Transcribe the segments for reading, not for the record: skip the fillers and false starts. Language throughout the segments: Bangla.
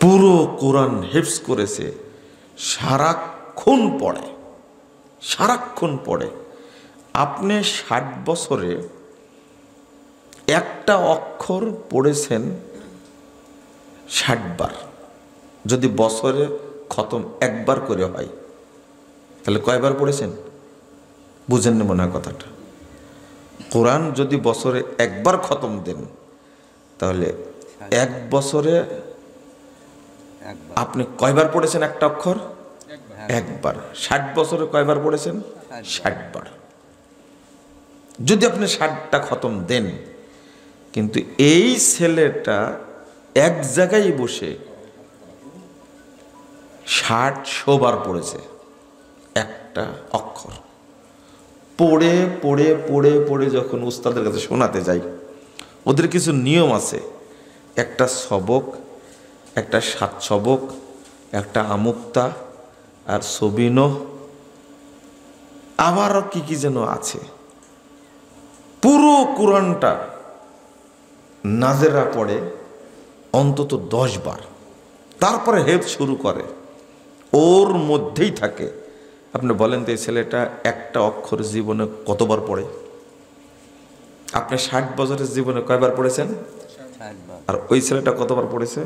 পুরো কোরআন হিফজ করেছে, সারাক্ষণ পড়ে। আপনি 60 বছরে একটা অক্ষর পড়েছেন 60 বার। যদি বছরে খতম একবার করে হয় তাহলে কয়বার পড়েছেন? বুঝেন না মনে হয় কথাটা। কোরআন যদি বছরে একবার খতম দেন তাহলে এক বছরে আপনি কয়বার পড়েছেন একটা অক্ষর? একবার। 60 বছরে কয়বার পড়েছেন? 60 বার। যদি আপনি 60টা খতম দেন, কিন্তু এই ছেলেটা এক জায়গায় বসে 60 বার পড়েছে একটা অক্ষর। পড়ে পড়ে পড়ে পড়ে যখন উস্তাদের কাছে শোনাতে যাই, ওদের কিছু নিয়ম আছে। একটা সবক, একটা 7 সবক, একটা আমুক্তা, আর সবিনো, আবারও কি কি যেন আছে। পুরো কোরআনটা নাজেরা পড়ে অন্তত 10 বার, তারপরে হেফজ শুরু করে, ওর মধ্যেই থাকে। আপনি বলেন তো এই ছেলেটা একটা অক্ষর জীবনে কতবার পড়ে? আপনি 60 বছরের জীবনে কয়বার পড়েছেন? আর ওই ছেলেটা কতবার পড়েছে?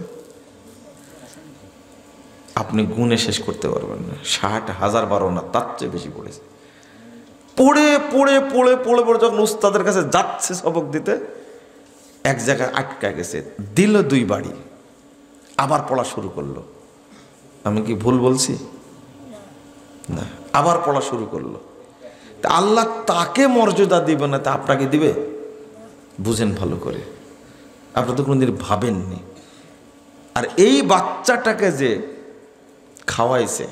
আপনি গুণে শেষ করতে পারবেন না। 60,000 বারও না, তার চেয়ে বেশি পড়েছে। পড়ে পড়ে পড়ে পড়ে পড়ে যখন উস্তাদের কাছে যাচ্ছে সবক দিতে, এক জায়গায় আটকা গেছে, দিল 2 বাড়ি, আবার পড়া শুরু করলো। আমি কি ভুল বলছি? না, আবার পড়া শুরু করলো। তা আল্লাহ তাকে মর্যাদা দিবে না, তা আপনাকে দিবে? বুঝেন ভালো করে, আপনি তো কোনোদিন ভাবেননি। আর এই বাচ্চাটাকে যে খাওয়াইছে,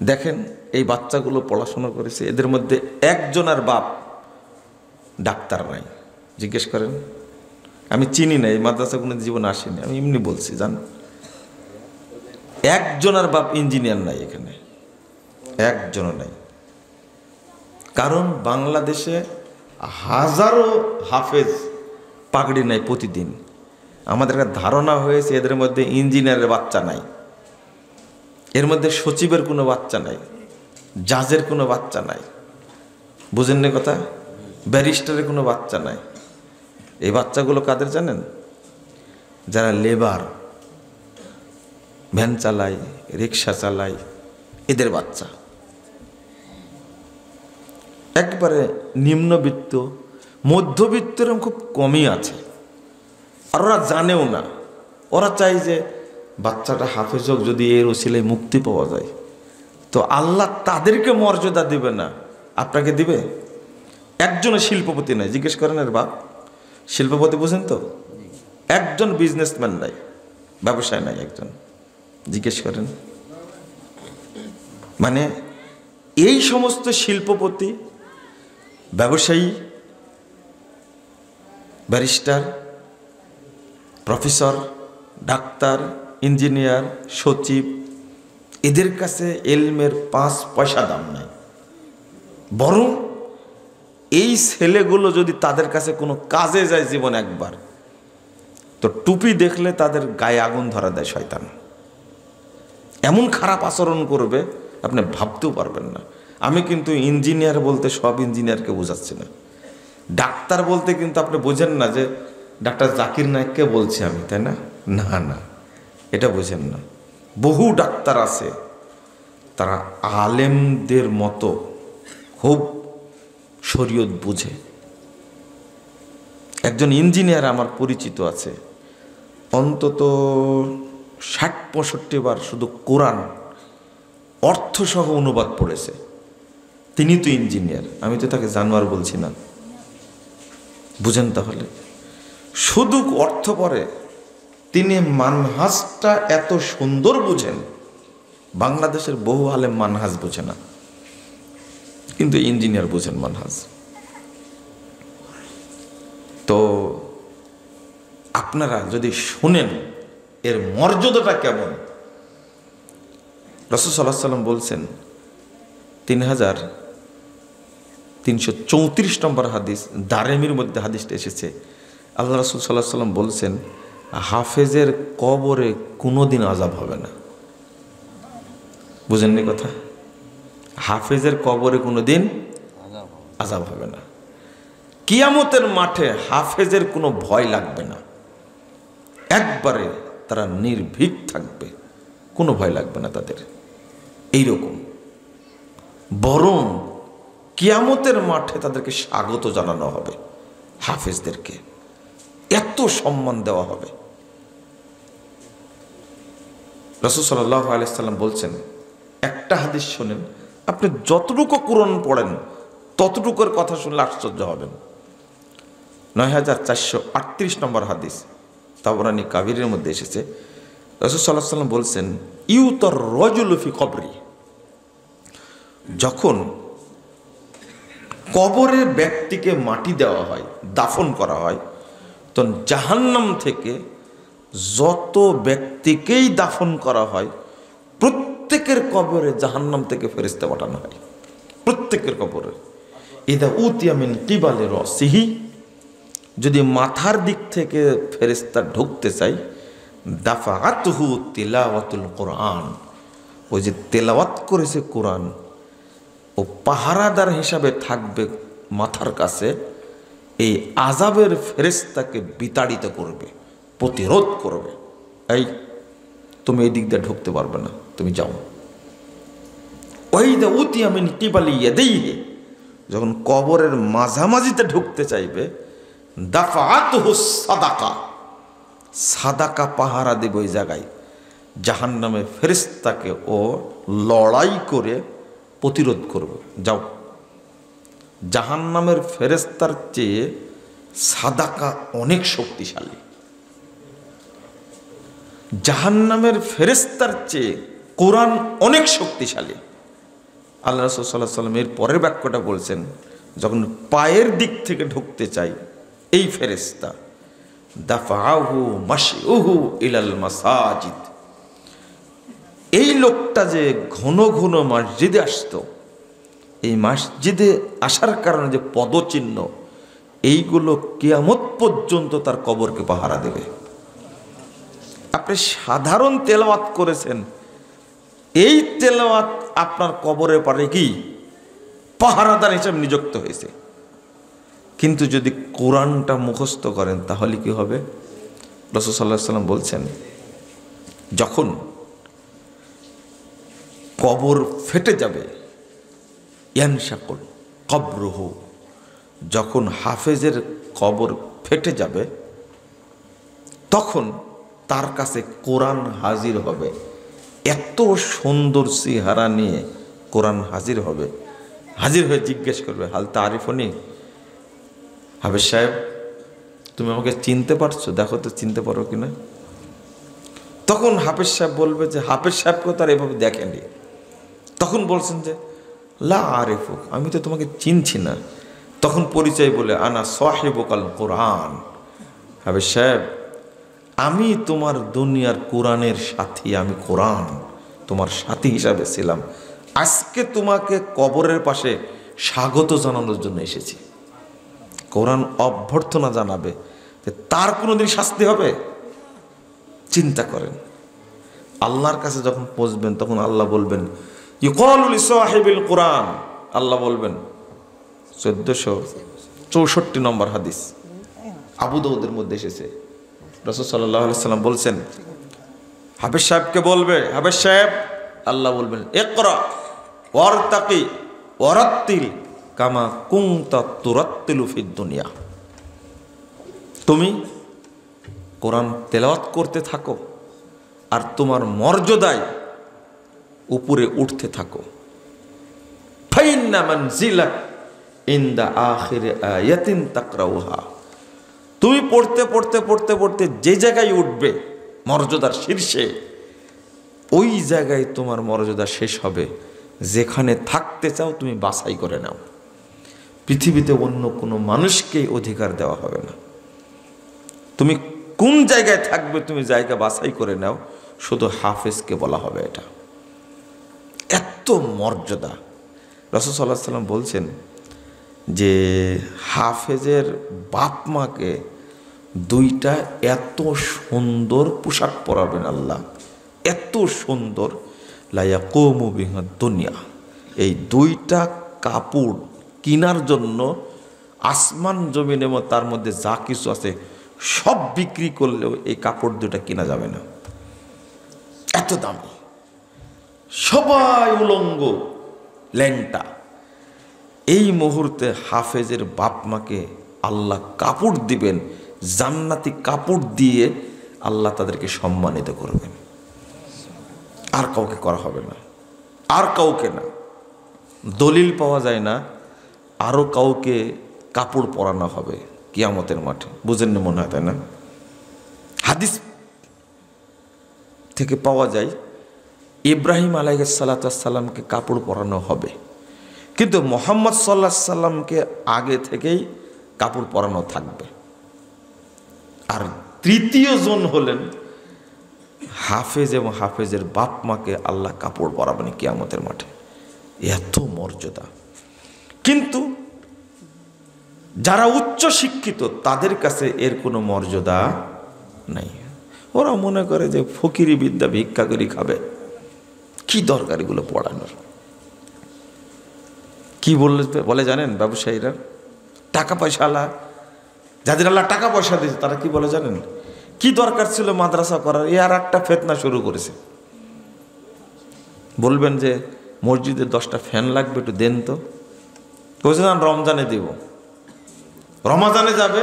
দেখেন এই বাচ্চাগুলো পড়াশোনা করেছে, এদের মধ্যে একজনের বাপ ডাক্তার নাই। জিজ্ঞেস করেন, আমি চিনি না, এই মাদ্রাসা কোনো জীবনে আসেনি, আমি এমনি বলছি জান। একজনের বাপ ইঞ্জিনিয়ার নাই এখানে, একজনও নাই। কারণ বাংলাদেশে হাজারো হাফেজ পাগড়ি নাই প্রতিদিন। আমাদের ধারণা হয়েছে এদের মধ্যে ইঞ্জিনিয়ারের বাচ্চা নাই, এর মধ্যে সচিবের কোনো বাচ্চা নাই, জাজের কোনো বাচ্চা নাই। বুঝেন না কথা? ব্যারিস্টারের কোনো বাচ্চা নাই। এই বাচ্চাগুলো কাদের জানেন? যারা লেবার, ভ্যান চালায়, রিক্সা চালায়, এদের বাচ্চা। একবারে নিম্নবিত্ত, মধ্যবিত্ত এরকম খুব কমই আছে। আর ওরা জানেও না, ওরা চাই যে বাচ্চাটা হাফেজ হোক, যদি এর ওসিলায় মুক্তি পাওয়া যায়। তো আল্লাহ তাদেরকে মর্যাদা দিবে না, আপনাকে দিবে? একজনের শিল্পপতি নাই, জিজ্ঞেস করেন এর বাপ। শিল্পপতি বুঝেন তো? একজন বিজনেসম্যান নাই, ব্যবসায় নাই একজন, জিজ্ঞেস করেন। মানে এই সমস্ত শিল্পপতি, ব্যবসায়ী, ব্যারিস্টার, প্রফেসর, ডাক্তার, ইঞ্জিনিয়ার, সচিব, এদের কাছে এলমের 5 পয়সা দাম নাই। বরং এই ছেলেগুলো যদি তাদের কাছে কোনো কাজে যায় জীবন একবার, তো টুপি দেখলে তাদের গায়ে আগুন ধরা দেয় শয়তান। এমন খারাপ আচরণ করবে আপনি ভাবতেও পারবেন না। আমি কিন্তু ইঞ্জিনিয়ার বলতে সব ইঞ্জিনিয়ারকে বোঝাচ্ছি না। ডাক্তার বলতে কিন্তু আপনি বোঝেন না যে ডাক্তার জাকির নায়েককে বলছি আমি, তাই না? না না, এটা বোঝেন না। বহু ডাক্তার আছে, তারা আলেমদের মতো খুব শরীয়ত বুঝে। একজন ইঞ্জিনিয়ার আমার পরিচিত আছে, অন্তত 60-65 বার শুধু কোরআন অর্থসহ অনুবাদ পড়েছে। তিনি তো ইঞ্জিনিয়ার, আমি তো তাকে জানোয়ার বলছি না। বুঝেন তাহলে? শুধু অর্থ পড়ে, তিনি মানহাজটা এত সুন্দর বুঝেন। বাংলাদেশের বহু আলেম মানহাজ বোঝে না, কিন্তু ইঞ্জিনিয়ার বোঝেন মানহাজ। তো আপনারা যদি শুনেন এর মর্যাদাটা কেমন। রাসূল সাল্লাল্লাহু আলাইহি ওয়াসাল্লাম বলছেন, 3334 নম্বর হাদিস, দারেমির মধ্যে হাদিসটা এসেছে। আল্লাহ রাসূল সাল্লাল্লাহু আলাইহি ওয়াসাল্লাম বলছেন, হাফেজের কবরে কোনোদিন আযাব হবে না। বুঝেননি কথা? হাফেজের কবরে কোনোদিন আযাব হবে না। কিয়ামতের মাঠে হাফেজের কোনো ভয় লাগবে না, একবারে তারা নির্ভীক থাকবে, কোনো ভয় লাগবে না তাদের। এইরকম বরং কিয়ামতের মাঠে তাদেরকে স্বাগত জানানো হবে, হাফেজদেরকে এত সম্মান দেওয়া হবে। রাসূল সাল্লাল্লাহু আলাইহি সাল্লাম বলছেন, একটা হাদিস শোনেন, আপনি যতটুকু কোরআন পড়েন ততটুকুর কথা শুনলে আশ্চর্য হবেন। ৯৪৩৮ নম্বর হাদিস, তাবরানী কাবিরের মধ্যে এসেছে। রাসূল সাল্লাল্লাহু আলাইহি সাল্লাম বলছেন, ইউতার রাজুলু ফি কবরি, যখন কবরে ব্যক্তিকে মাটি দেওয়া হয়, দাফন করা হয়, তখন জাহান্নাম থেকে যত ব্যক্তিকেই দাফন করা হয় প্রত্যেকের কবরে জাহান্নাম থেকে ফেরেশতা পাঠানো হয়, প্রত্যেকের কবরে। ইদা উতিয়া মিন কিবালি রাসিহি, যদি মাথার দিক থেকে ফেরেশতা ঢুকতে চাই, দাফাআতহু তিলাওয়াতুল কোরআন, ওই যে তেলাওয়াত করেছে কোরআন, ও পাহারাদার হিসাবে থাকবে মাথার কাছে, এই আযাবের ফেরেশতাকে বিতাড়িত করবে, প্রতিরোধ করবে। এই তুমি এই দিক দিয়ে ঢুকতে পারবে না, তুমি যাও। ওয়াইদা উতিয়া মিন কিবালি ইয়াদাইহি, যখন কবরের মাঝামাঝিতে ঢুকতে চাইবে, দাফাআতহু সাদাকা, সাদাকা পাহারা দেবে ওই জায়গায়, জাহান্নামে ফেরেশতাকে ও লড়াই করে প্রতিরোধ করবে। যাও। জাহান্নামের ফেরেশতার চেয়ে সাদাকা অনেক শক্তিশালী, জাহান্নামের ফেরেশতার চেয়ে কোরআন অনেক শক্তিশালী। আল্লাহ রাসূল সাল্লাল্লাহু আলাইহি ওয়াসাল্লাম এর পরের বাক্যটা বলছেন, যখন পায়ের দিক থেকে ঢুকতে চাই এই ফেরেশতা, দাফাআহু মাশইউহু ইলাল মাসাজিদ, এই লোকটা যে ঘন ঘন মসজিদে আসতো, এই মসজিদে আসার কারণে যে পদচিহ্ন, এইগুলো কিয়ামত পর্যন্ত তার কবরকে পাহারা দেবে। আপনি সাধারণ তেলাওয়াত করেছেন, এই তেলাওয়াত আপনার কবরের পারে কি পাহারাদার হিসেবে নিযুক্ত হয়েছে। কিন্তু যদি কোরআনটা মুখস্থ করেন তাহলে কি হবে? রাসূল সাল্লাল্লাহু আলাইহি ওয়াসাল্লাম বলছেন, যখন কবর ফেটে যাবে, ইয়ানশাকুল কবরুহু, যখন হাফেজের কবর ফেটে যাবে, তখন তার কাছে কোরআন হাজির হবে। এত সুন্দর চেহারা নিয়ে কোরআন হাজির হবে, হাজির হয়ে জিজ্ঞেস করবে, হাল তারিফুনি, হাফেজ সাহেব তুমি আমাকে চিনতে পারছো, দেখো তো চিনতে পারো কিনা। তখন হাফেজ সাহেব বলবে যে হাফেজ সাহেবকে তার এভাবে দেখেনি। তখন বলছেন যে লা আরিফুক, আমি তো তোমাকে চিনছি না। তখন পরিচয় বলে, আনা সাহিবুকাল কোরআন, হাফেজ সাহেব আমি তোমার দুনিয়ার কোরআনের সাথী, আমি কোরআন তোমার সাথী হিসাবে ছিলাম, আজকে তোমাকে কবরের পাশে স্বাগত জানানোর জন্য এসেছি। কোরআন অভ্যর্থনা জানাবে, তার কোনোদিন শাস্তি হবে? চিন্তা করেন, আল্লাহর কাছে যখন পৌঁছবেন তখন আল্লাহ বলবেন, ইউকালু লিসাহিবিল কোরআন, আল্লাহ বলবেন, 1464 নম্বর হাদিস, আবু দাউদের মধ্যে এসেছে। রাসূল সাল্লাল্লাহু আলাইহি সাল্লাম বলছেন, হাফেজ সাহেবকে বলবে, হাফেজ সাহেব, আল্লাহ বলবেন, ইকরা ওয়ারতাকি ওয়ারাত্তিল কামা কুনতা তুরাত্তিলু ফিদ দুনিয়া, তুমি কোরআন তেলাওয়াত করতে থাকো আর তোমার মর্যাদায় উপরে উঠতে থাকো। ফাইন্না মানজিলাক ইনদা আখির আয়াতিন তাকরাউহা, তুমি পড়তে পড়তে পড়তে পড়তে যে জায়গায় উঠবে মর্যাদার শীর্ষে, ওই জায়গায় তোমার মর্যাদা শেষ হবে। যেখানে থাকতে চাও তুমি বাছাই করে নাও, পৃথিবীতে অন্য কোনো মানুষকে অধিকার দেওয়া হবে না। তুমি কোন জায়গায় থাকবে তুমি জায়গা বাছাই করে নাও, শুধু হাফেজকে বলা হবে এটা। এত মর্যাদা। রাসূল সাল্লাল্লাহু আলাইহি সাল্লাম বলছেন যে হাফেজের বাপ মাকে দুইটা এত সুন্দর পোশাক পরাবেন আল্লাহ, এত সুন্দর, লা ইয়াকুমু বিহা দুনিয়া। এই দুইটা কাপড় কেনার জন্য আসমান জমিন এবং তার মধ্যে যা কিছু আছে সব বিক্রি করলেও এই কাপড় দুটা কেনা যাবে না, এত দামি। সবাই উলঙ্গ ল্যাংটা। এই মুহূর্তে হাফেজের বাপ মাকে আল্লাহ কাপড় দিবেন, জান্নাতি কাপড় দিয়ে আল্লাহ তাদেরকে সম্মানিত করবেন। আর কাউকে করা হবে না, আর কাউকে না। দলিল পাওয়া যায় না আরও কাউকে কাপড় পরানো হবে কিয়ামতের মাঠে। বুঝেননি মনে হয়, তাই না? হাদিস থেকে পাওয়া যায় ইব্রাহিম আলাইহিস সালামকে কাপড় পরানো হবে, কিন্তু মুহাম্মদ সাল্লাল্লাহু আলাইহি সাল্লামকে আগে থেকেই কাপড় পরানো থাকবে। আর তৃতীয় জন হলেন হাফেজ এবং হাফেজের বাপ মাকে আল্লাহ কাপড় পরাবেন কিয়ামতের মাঠে। এত মর্যাদা। কিন্তু যারা উচ্চ শিক্ষিত তাদের কাছে এর কোনো মর্যাদা নাই। ওরা মনে করে যে ফকিরি বিদ্যা ভিক্ষা করে খাবে। কি দরকার এগুলো পড়ানোর? কি বলে জানেন ব্যবসায়ীরা, টাকা পয়সাওয়ালা, যাদের আল্লাহ টাকা পয়সা দিয়েছে তারা কি বলে জানেন? কি দরকার ছিল মাদ্রাসা করার? এ আর একটা ফেতনা শুরু করেছে। বলবেন যে মসজিদে 10টা ফ্যান লাগবে, একটু দেন তো। বলছে না, রমজানে দিব। রমাজানে যাবে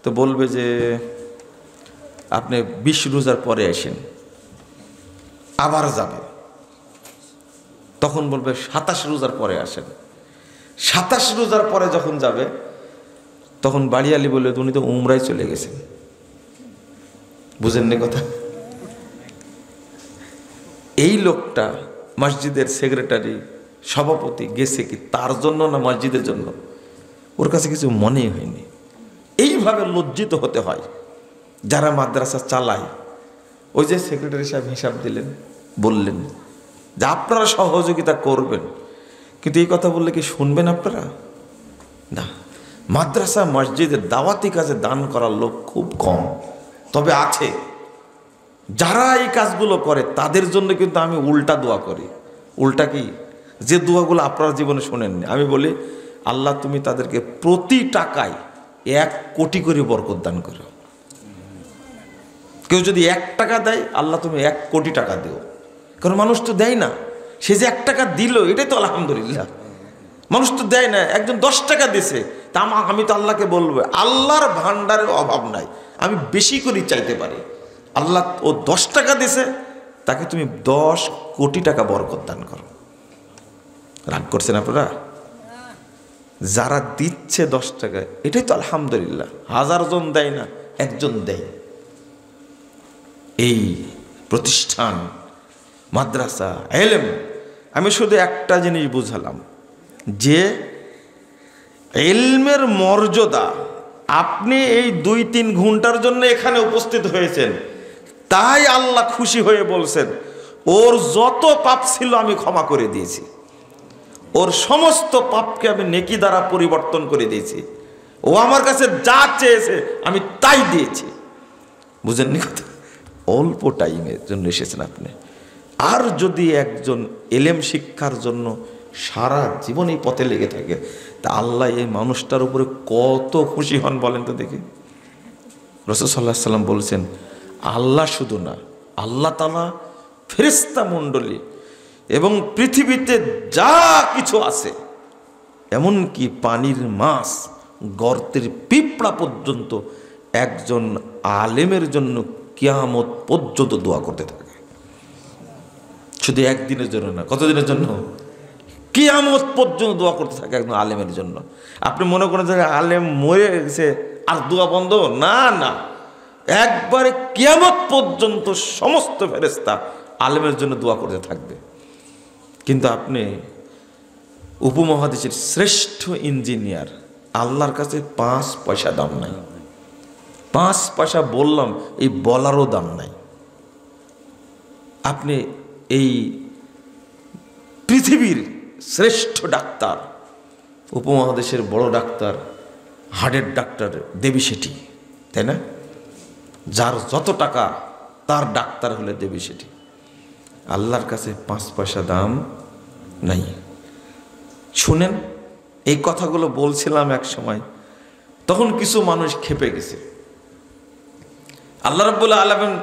তো বলবে যে আপনি 20 রোজার পরে আসেন। আবার যাবে, তখন বলবে 27 রোজার পরে আসেন। 27 রোজার পরে যখন যাবে তখন বাড়িয়ালি বলবে উনি তো উমরায় চলে গেছেন। বুঝেননি কথা? এই লোকটা মসজিদের সেক্রেটারি, সভাপতি গেছে কি তার জন্য না মসজিদের জন্য? ওর কাছে কিছু মনেই হয়নি। এইভাবে লজ্জিত হতে হয় যারা মাদ্রাসা চালায়। ওই যে সেক্রেটারি সাহেব হিসাব দিলেন, বললেন যে আপনারা সহযোগিতা করবেন, কিন্তু এই কথা বললে কি শুনবেন আপনারা? না। মাদ্রাসা মসজিদের দাওয়াতি কাজে দান করার লোক খুব কম, তবে আছে। যারা এই কাজগুলো করে তাদের জন্য কিন্তু আমি উল্টা দোয়া করি। উল্টা কি? যে দোয়াগুলো আপনার জীবনে শোনেননি। আমি বলি, আল্লাহ তুমি তাদেরকে প্রতি টাকায় 1 কোটি করে বরকত দান করো। কেউ যদি 1 টাকা দেয়, আল্লাহ তুমি 1 কোটি টাকা দিও। কারণ মানুষ তো দেয় না। সে যে 1 টাকা দিল এটাই তো আলহামদুলিল্লাহ। মানুষ তো দেয় না। একজন 10 টাকা দিছে, তা আমি তো আল্লাহকে বলবো আল্লাহর ভান্ডারের অভাব নাই, আমি বেশি করে চাইতে পারি। আল্লাহ ও 10 টাকা দিছে, তাকে তুমি 10 কোটি টাকা বরকত দান করো। রাগ করছেন আপনারা? যারা দিচ্ছে 10 টাকা, এটাই তো আলহামদুলিল্লাহ। 1000 জন দেয় না, একজন দেয়। এই প্রতিষ্ঠান মাদ্রাসা ইলম, আমি শুধু একটা জিনিস বুঝালাম যে ইলমের মর্যাদা। আপনি এই 2-3 ঘন্টার জন্য এখানে উপস্থিত হয়েছেন, তাই আল্লাহ খুশি হয়ে বলছেন ওর যত পাপ ছিল আমি ক্ষমা করে দিয়েছি, ওর সমস্ত পাপকে আমি নেকি দ্বারা পরিবর্তন করে দিয়েছি, ও আমার কাছে যা চেয়েছে আমি তাই দিয়েছি। বুঝেননি কথা? অল্প টাইমের জন্য এসেছেন আপনি। আর যদি একজন এলেম শিক্ষার জন্য সারা জীবন এই পথে লেগে থাকে, তা আল্লাহ এই মানুষটার উপরে কত খুশি হন বলেন তো দেখি। রাসূল সাল্লাল্লাহু আলাইহি ওয়াসাল্লাম বলছেন, আল্লাহ শুধু না, আল্লাহ তাআলা, ফেরেশতা মণ্ডলী এবং পৃথিবীতে যা কিছু আছে, এমনকি পানির মাছ, গর্তের পিঁপড়া পর্যন্ত একজন আলেমের জন্য কিয়ামত পর্যন্ত দোয়া করতে থাকে। শুধু একদিনের জন্য না, কতদিনের জন্য? কিয়ামত পর্যন্ত দোয়া করতে থাকে একজন আলেমের জন্য। আপনি মনে করেন যে আলেম মরে গেছে আর দোয়া বন্ধ? না না, একবারে কিয়ামত পর্যন্ত সমস্ত ফেরেশতা আলেমের জন্য দোয়া করতে থাকবে। কিন্তু আপনি উপমহাদেশের শ্রেষ্ঠ ইঞ্জিনিয়ার, আল্লাহর কাছে 5 পয়সা দাম নাই। 5 পয়সা বললাম, এই বলারও দাম নাই। আপনি এই পৃথিবীর শ্রেষ্ঠ ডাক্তার, উপমহাদেশের বড় ডাক্তার, হার্টের ডাক্তার দেবী শেঠি, তাই না? যার যত টাকা তার ডাক্তার হলে দেবে সেটি। আল্লাহর কাছে 5 পয়সা দাম নাই। শুনেন, এই কথাগুলো বলছিলাম এক সময়, তখন কিছু মানুষ ক্ষেপে গেছে। আল্লাহ রাব্বুল আলামিন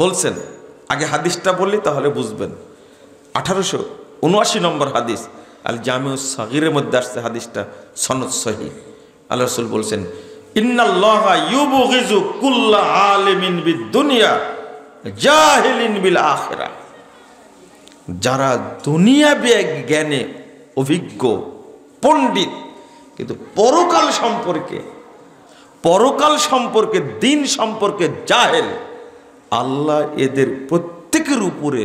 বলছেন, আগে হাদিসটা বললি তাহলে বুঝবেন। 1879 নম্বর হাদিস, আল জামিউস সাগীরের মধ্যে আসছে হাদিসটা, সনদ সহিহ। আল্লাহ রাসূল বলছেন, ইন্নাল্লাহা ইউবগিযু কুল্লা আলিমিন বিদ-দুনিয়া জাহিলিন বিল আখিরাহ। যারা দুনিয়া জ্ঞানে অভিজ্ঞ পণ্ডিত কিন্তু পরকাল সম্পর্কে দিন সম্পর্কে জাহেল, আল্লাহ এদের প্রত্যেকের উপরে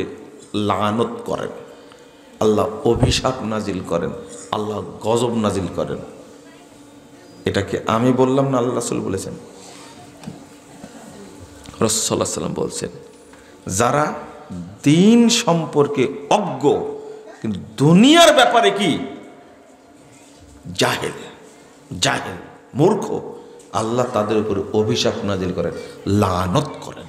লানত করেন, আল্লাহ অভিশাপ নাজিল করেন, আল্লাহ গজব নাজিল করেন। এটাকে আমি বললাম না, আল্লাহ রাসূল বলেছেন, রাসূল সাল্লাল্লাহু আলাইহি ওয়াসাল্লাম বলছেন, যারা দিন সম্পর্কে অজ্ঞ কিন্তু দুনিয়ার ব্যাপারে কি জাহেল মূর্খ, আল্লাহ তাদের উপরে অভিশাপ নাজিল করেন, লানত করেন।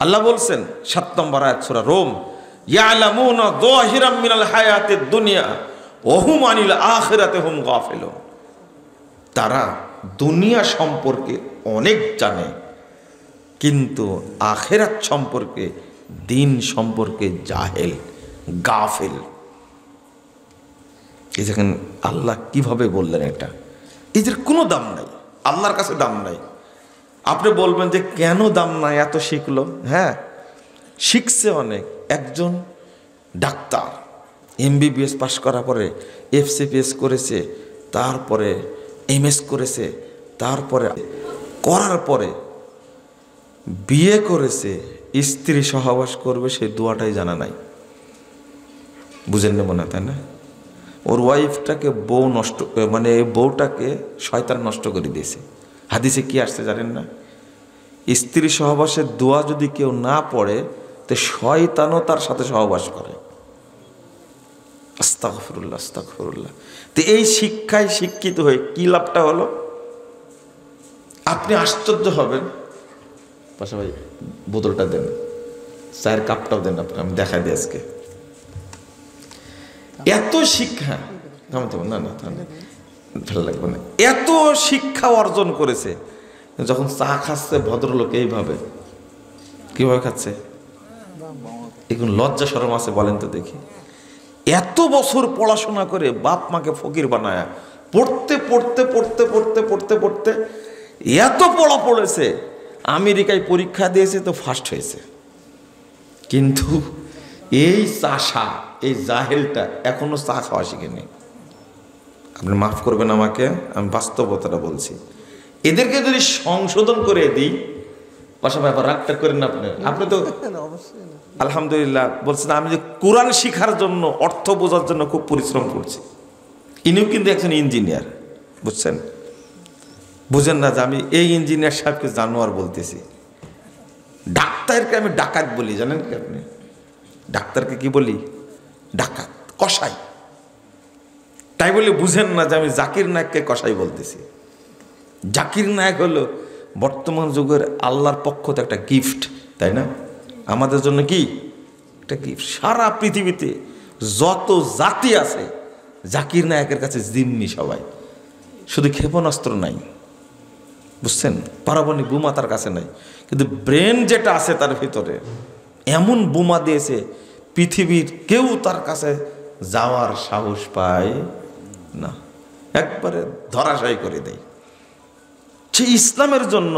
আল্লাহ বলছেন 7 নম্বর আয়াত সূরা রোম, ইয়ালামুনা যাহিরাম মিনাল হায়াতিদ দুনিয়া ওয়া হুম আনিল আখিরাতি হুম গাফিলুন। তারা দুনিয়া সম্পর্কে অনেক জানে কিন্তু আখিরাত সম্পর্কে, দিন সম্পর্কে জাহেল, গাফিল। এই দেখেন আল্লাহ কিভাবে বললেন, এটা এদের কোনো দাম নাই, আল্লাহর কাছে দাম নাই। আপনি বলবেন যে কেন দাম নাই, এত শিখলো। হ্যাঁ, শিখছে অনেক। একজন ডাক্তার MBBS পাশ করার পরে FCPS করেছে, তারপরে MS করেছে, তারপরে করার পরে বিয়ে করেছে, স্ত্রী সহবাস করবে সেই দোয়াটাই জানা নাই। বুঝেন না মনে, তাই না? ওর ওয়াইফটাকে বউটাকে শয়তান নষ্ট করে দিয়েছে। হাদিসে কি আসছে জানেন না? স্ত্রী সহবাসের দোয়া যদি কেউ না পড়ে তো শয়তানও তার সাথে সহবাস করে। আস্তাগফিরুল্লাহ, আস্তাগফিরুল্লাহ। তো এই শিক্ষায় শিক্ষিত হয়ে কি লাভটা হলো? আপনি আশ্চর্য হবেন। পাশা ভাই বোতলটা দেন, চায়ের কাপটাও দেন, আপনি আমি দেখাই দিই আজকে। এত শিক্ষা, না ভালো লাগবে না, এত শিক্ষা অর্জন করেছে, যখন চা খাচ্ছে ভদ্রলোক এইভাবে, কিভাবে খাচ্ছে? এখন লজ্জা শরম আছে বলেন তো দেখি? এত বছর পড়াশোনা করে বাপ মাকে ফকির বানায়া পড়তে এত পড়া পড়েছে, আমেরিকায় পরীক্ষা দিয়েছে তো ফার্স্ট হয়েছে। কিন্তু এই চাষা, এই জাহেলটা এখনো চা খাওয়া শিখেনি। আপনি মাফ করবেন আমাকে, আমি বাস্তবতাটা বলছি। এদেরকে যদি সংশোধন করে দিই, পাশাপাশি আবার রাগটা করেন না আপনি তো আলহামদুলিল্লাহ বলছেন, আমি যে কোরআন শিখার জন্য, অর্থ বোঝার জন্য খুব পরিশ্রম করছি। ইনিও কিন্তু একজন ইঞ্জিনিয়ার, বুঝছেন? বুঝেন না যে আমি এই ইঞ্জিনিয়ার সাহেবকে জানোয়ার বলতেছি। ডাক্তারকে আমি ডাকাত বলি, জানেন কি আপনি? ডাক্তারকে কি বলি? ডাকাত, কসাই। তাই বলে বুঝেন না যে আমি জাকির নায়ককে কসাই বলতেছি। জাকির নায়ক হলো বর্তমান যুগের আল্লাহর পক্ষ থেকে একটা গিফট, তাই না? আমাদের জন্য কি একটা গিফট। সারা পৃথিবীতে যত জাতি আছে জাকির নায়কের কাছে জিম্মি সবাই। শুধু ক্ষেপণাস্ত্র নাই, বুঝছেন? পারমাণবিক বোমা তার কাছে নাই, কিন্তু ব্রেন যেটা আছে তার ভিতরে এমন বোমা দিয়েছে পৃথিবীর কেউ তার কাছে যাওয়ার সাহস পায় না, একবারে ধরাশায়ী করে দেয়। সে ইসলামের জন্য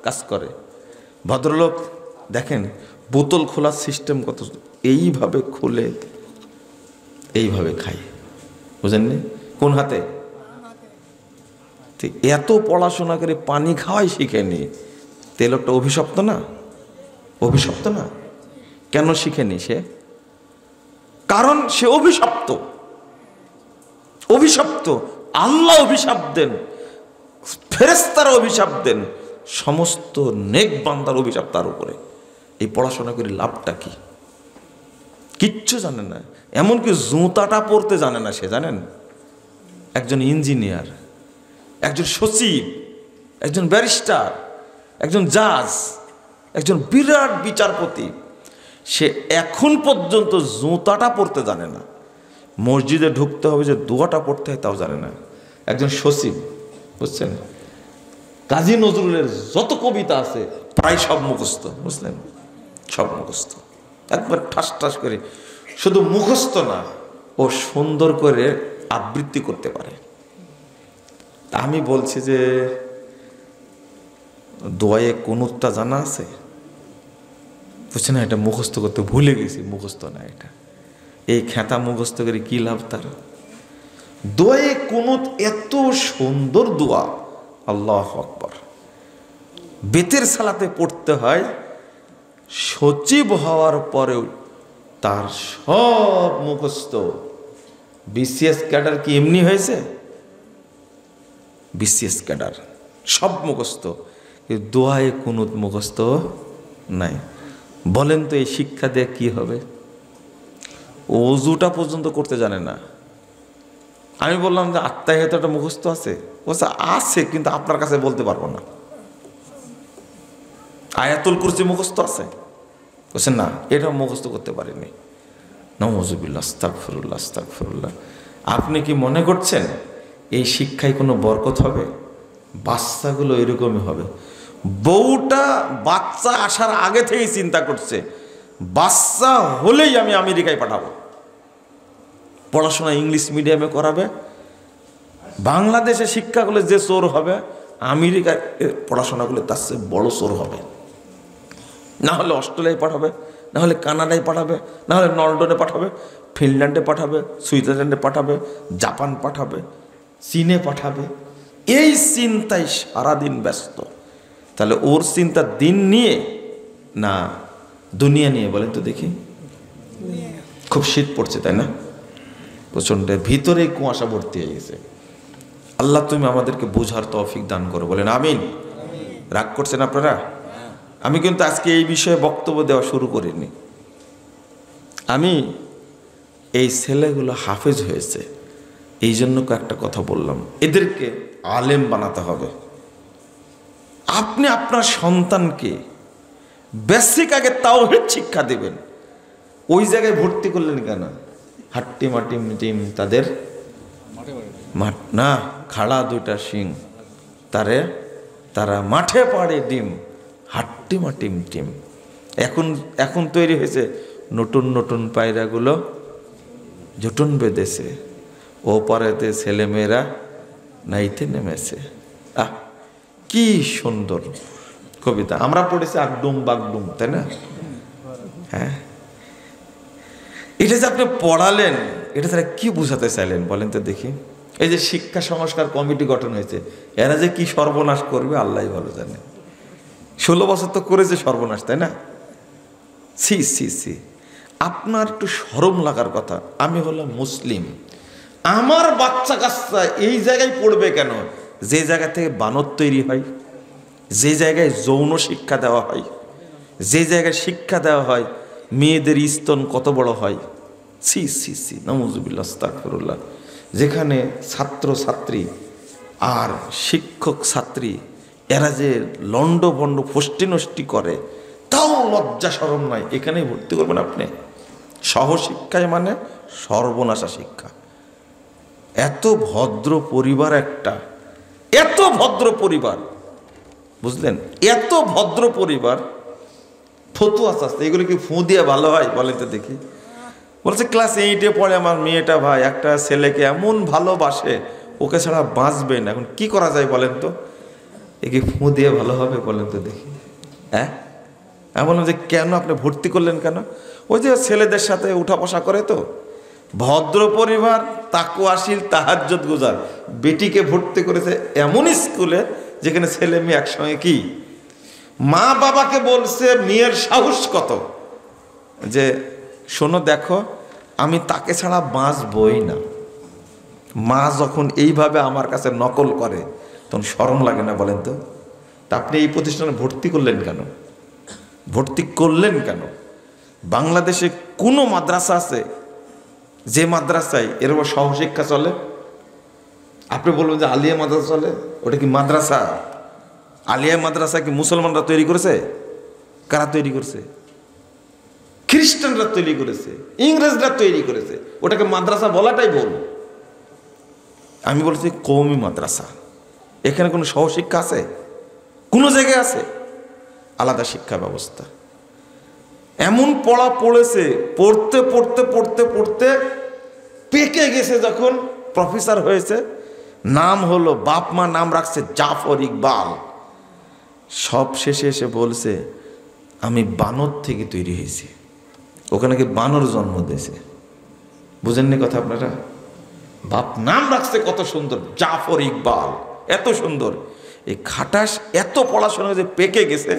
কাজ করে। ভদ্রলোক দেখেন বোতল খোলার সিস্টেম কত, এইভাবে খুলে এইভাবে খায়, বুঝেননি? কোন হাতে? এত পড়াশোনা করে পানি খাওয়াই শিখেনি। তেলটা অভিশপ্ত না? অভিশপ্ত না? কেন শিখেনি সে? কারণ সে অভিশপ্ত। অভিশপ্ত। আল্লাহ অভিশাপ দেন, ফেরেশতারা অভিশাপ দেন, সমস্ত নেক বান্দার অভিশাপ তার উপরে। এই পড়াশোনা করে লাভটা কি? কিচ্ছু জানে না, এমনকি জুতাটা পরতে জানে না সে, জানেন? একজন ইঞ্জিনিয়ার, একজন সচিব, একজন ব্যারিস্টার, একজন জাজ, একজন বিরাট বিচারপতি, সে এখন পর্যন্ত জুতাটা পড়তে জানে না, মসজিদে ঢুকতে হবে যে দোয়াটা পড়তে হয় তাও জানে না। একজন সচিব, বুঝছেন, কাজী নজরুলের যত কবিতা আছে প্রায় সব মুখস্থ, বুঝলেন, সব মুখস্থ, একবার ঠাস ঠাস করে। শুধু মুখস্থ না, ও সুন্দর করে আবৃত্তি করতে পারে। আমি বলছি যে দোয়ায়ে কুনুতটা জানা আছে? বুঝছে না, এটা মুখস্থ করতে ভুলে গেছি। মুখস্থ না এটা, এই খেতা মুখস্থ করে কি লাভ তার? দোয়ায়ে কুনুত এত সুন্দর দোয়া, আল্লাহু আকবার। বেতের সালাতে পড়তে হয়, সচিব হওয়ার পরেও তার সব মুখস্থ। বিসিএস ক্যাডার কি এমনি হয়েছে? বিসিএস ক্যাডার সব মুখস্থ, দোয়ায়ে কুনুত মুখস্থ নাই। বলেন তো এই শিক্ষা দিয়ে কি হবে? ওযুটা পর্যন্ত করতে জানে না। আমি বললাম যে আত্মাহিয়াতটা মুখস্থ আছে? বলছে আছে, কিন্তু আপনার কাছে বলতে পারবো না। আয়াতুল কুরসি মুখস্থ আছে? বলছে না, এটা মুখস্থ করতে পারিনি। নাউযুবিল্লাহ, আস্তাগফিরুল্লাহ, আস্তাগফিরুল্লাহ। আপনি কি মনে করছেন এই শিক্ষায় কোনো বরকত হবে? বাচ্চাগুলো এরকমই হবে। বউটা বাচ্চা আসার আগে থেকেই চিন্তা করছে, বাচ্চা হলেই আমি আমেরিকায় পাঠাবো, পড়াশোনা ইংলিশ মিডিয়ামে করাবে। বাংলাদেশে শিক্ষাগুলো যে চোর হবে, আমেরিকায় পড়াশোনাগুলো তার চেয়ে বড় চোর হবে। না হলে অস্ট্রেলিয়ায় পাঠাবে, না হলে কানাডায় পাঠাবে, না হলে লন্ডনে পাঠাবে, ফিনল্যান্ডে পাঠাবে, সুইজারল্যান্ডে পাঠাবে, জাপান পাঠাবে, চীনে পাঠাবে। এই চিন্তায় সারাদিন ব্যস্ত। তাহলে ওর চিন্তা দিন নিয়ে না দুনিয়া নিয়ে? বলেন তো দেখি। খুব শীত পড়ছে, তাই না? প্রচণ্ড ভিতরেই কুয়াশা ভর্তি হয়ে গেছে। আল্লাহ তুমি আমাদেরকে বোঝার তৌফিক দান করো, বলেন আমিন। রাগ করছেন আপনারা? আমি কিন্তু আজকে এই বিষয়ে বক্তব্য দেওয়া শুরু করিনি। আমি এই ছেলেগুলো হাফেজ হয়েছে এই জন্য একটা কথা বললাম, এদেরকে আলেম বানাতে হবে। আপনি আপনার সন্তানকে বেসিক আগে তাওহীদ শিক্ষা দেবেন, ওই জায়গায় ভর্তি করলেন কেন? হাট্টি মাটি টিম, তাদের মাঠ না, খাড়া দুইটা শিং, তারা মাঠে পাড়ে ডিম, হাট্টি মাটিম টিম। এখন তৈরি হয়েছে নতুন নতুন পায়রাগুলো জুটুন বেঁধেছে, ও পারেতে ছেলেমেয়েরা নাইতে নেমেছে। আহ, কি সুন্দর কবিতা! আমরা পড়েছি আগডুম বাগডুম, তাই না? হ্যাঁ, এটা যে আপনি পড়ালেন, এটা তারা কি বুঝাতে চাইলেন বলেন তো দেখি? এই যে শিক্ষা সংস্কার কমিটি গঠন হয়েছে, এরা যে কি সর্বনাশ করবে আল্লাহ ভালো জানে। 16 বছর তো করেছে সর্বনাশ, তাই না? সি সি সি, আপনার একটু শরম লাগার কথা। আমি হলাম মুসলিম, আমার বাচ্চা কাচ্চা এই জায়গায় পড়বে কেন যে জায়গা থেকে বানর তৈরি হয়, যে জায়গায় যৌন শিক্ষা দেওয়া হয়, যে জায়গায় শিক্ষা দেওয়া হয় মেয়েদের স্তন কত বড় হয়। সি সি সি, নাউযুবিল্লাহ, আস্তাগফিরুল্লাহ। যেখানে ছাত্র ছাত্রী আর শিক্ষক ছাত্রী এরা যে লন্ড ভণ্ড ফষ্টি নষ্টি করে, তাও লজ্জা শরম নাই, এখানেই ভর্তি করবেন আপনি? সহশিক্ষায় মানে সর্বনাশা শিক্ষা। এত ভদ্র পরিবার, এত ভদ্র পরিবার, বুঝলেন, এত ভদ্র পরিবার ফতুয়া চাচ্ছে। এগুলো কি ফু দিয়ে ভালো হয় বলেন তো দেখি? বলছে ক্লাস 8-এ পড়ে আমার মেয়েটা, ভাই একটা ছেলেকে এমন ভালোবাসে, ওকে ছাড়া বাঁচবে না। এখন কি করা যায় বলেন তো? এ কি ফু দিয়ে ভালো হবে বলেন তো দেখি? হ্যাঁ, আমি বললাম যে কেন আপনি ভর্তি করলেন কেন? ওই যে ছেলেদের সাথে উঠা বসা করে, তো ভদ্র পরিবার, তাকওয়াশীল, তাহাজ্জুদ গুজার বেটিকে ভর্তি করেছে এমন স্কুলে যেখানে ছেলে মেয়ে একসঙ্গে। কি মা বাবাকে বলছে, মেয়ের সাহস কত যে শোনো দেখো আমি তাকে ছাড়া বাঁচবই না। মা যখন এইভাবে আমার কাছে নকল করে তখন শরম লাগে না বলেন তো? তা আপনি এই প্রতিষ্ঠানে ভর্তি করলেন কেন? ভর্তি করলেন কেন? বাংলাদেশে কোনো মাদ্রাসা আছে যে মাদ্রাসায় এরকম সহশিক্ষা চলে? আপনি বলবেন যে আলিয়া মাদ্রাসা চলে, ওটা কি মাদ্রাসা? আলিয়া মাদ্রাসা কি মুসলমানরা তৈরি করেছে? কারা তৈরি করেছে? খ্রিস্টানরা তৈরি করেছে, ইংরেজরা তৈরি করেছে। ওটাকে মাদ্রাসা বলাটাই ভুল। আমি বলছি কওমি মাদ্রাসা। এখানে কোনো সহশিক্ষা আছে? কোনো জায়গায় আছে? আলাদা শিক্ষা ব্যবস্থা। এমন পড়া পড়েছে, পড়তে পড়তে পড়তে পড়তে পেকে গেছে, যখন প্রফেসর হয়েছে, নাম হলো, বাপ মা নাম রাখছে জাফর ইকবাল। সব শেষে এসে বলছে আমি বানর থেকে তৈরি হয়েছি। ওখানে কি বানর জন্ম দিয়েছে? বুঝেননি কথা আপনারা? বাপ নাম রাখছে কত সুন্দর, জাফর ইকবাল, এত সুন্দর। এই খাটাস এত পড়াশোনা যে পেকে গেছে,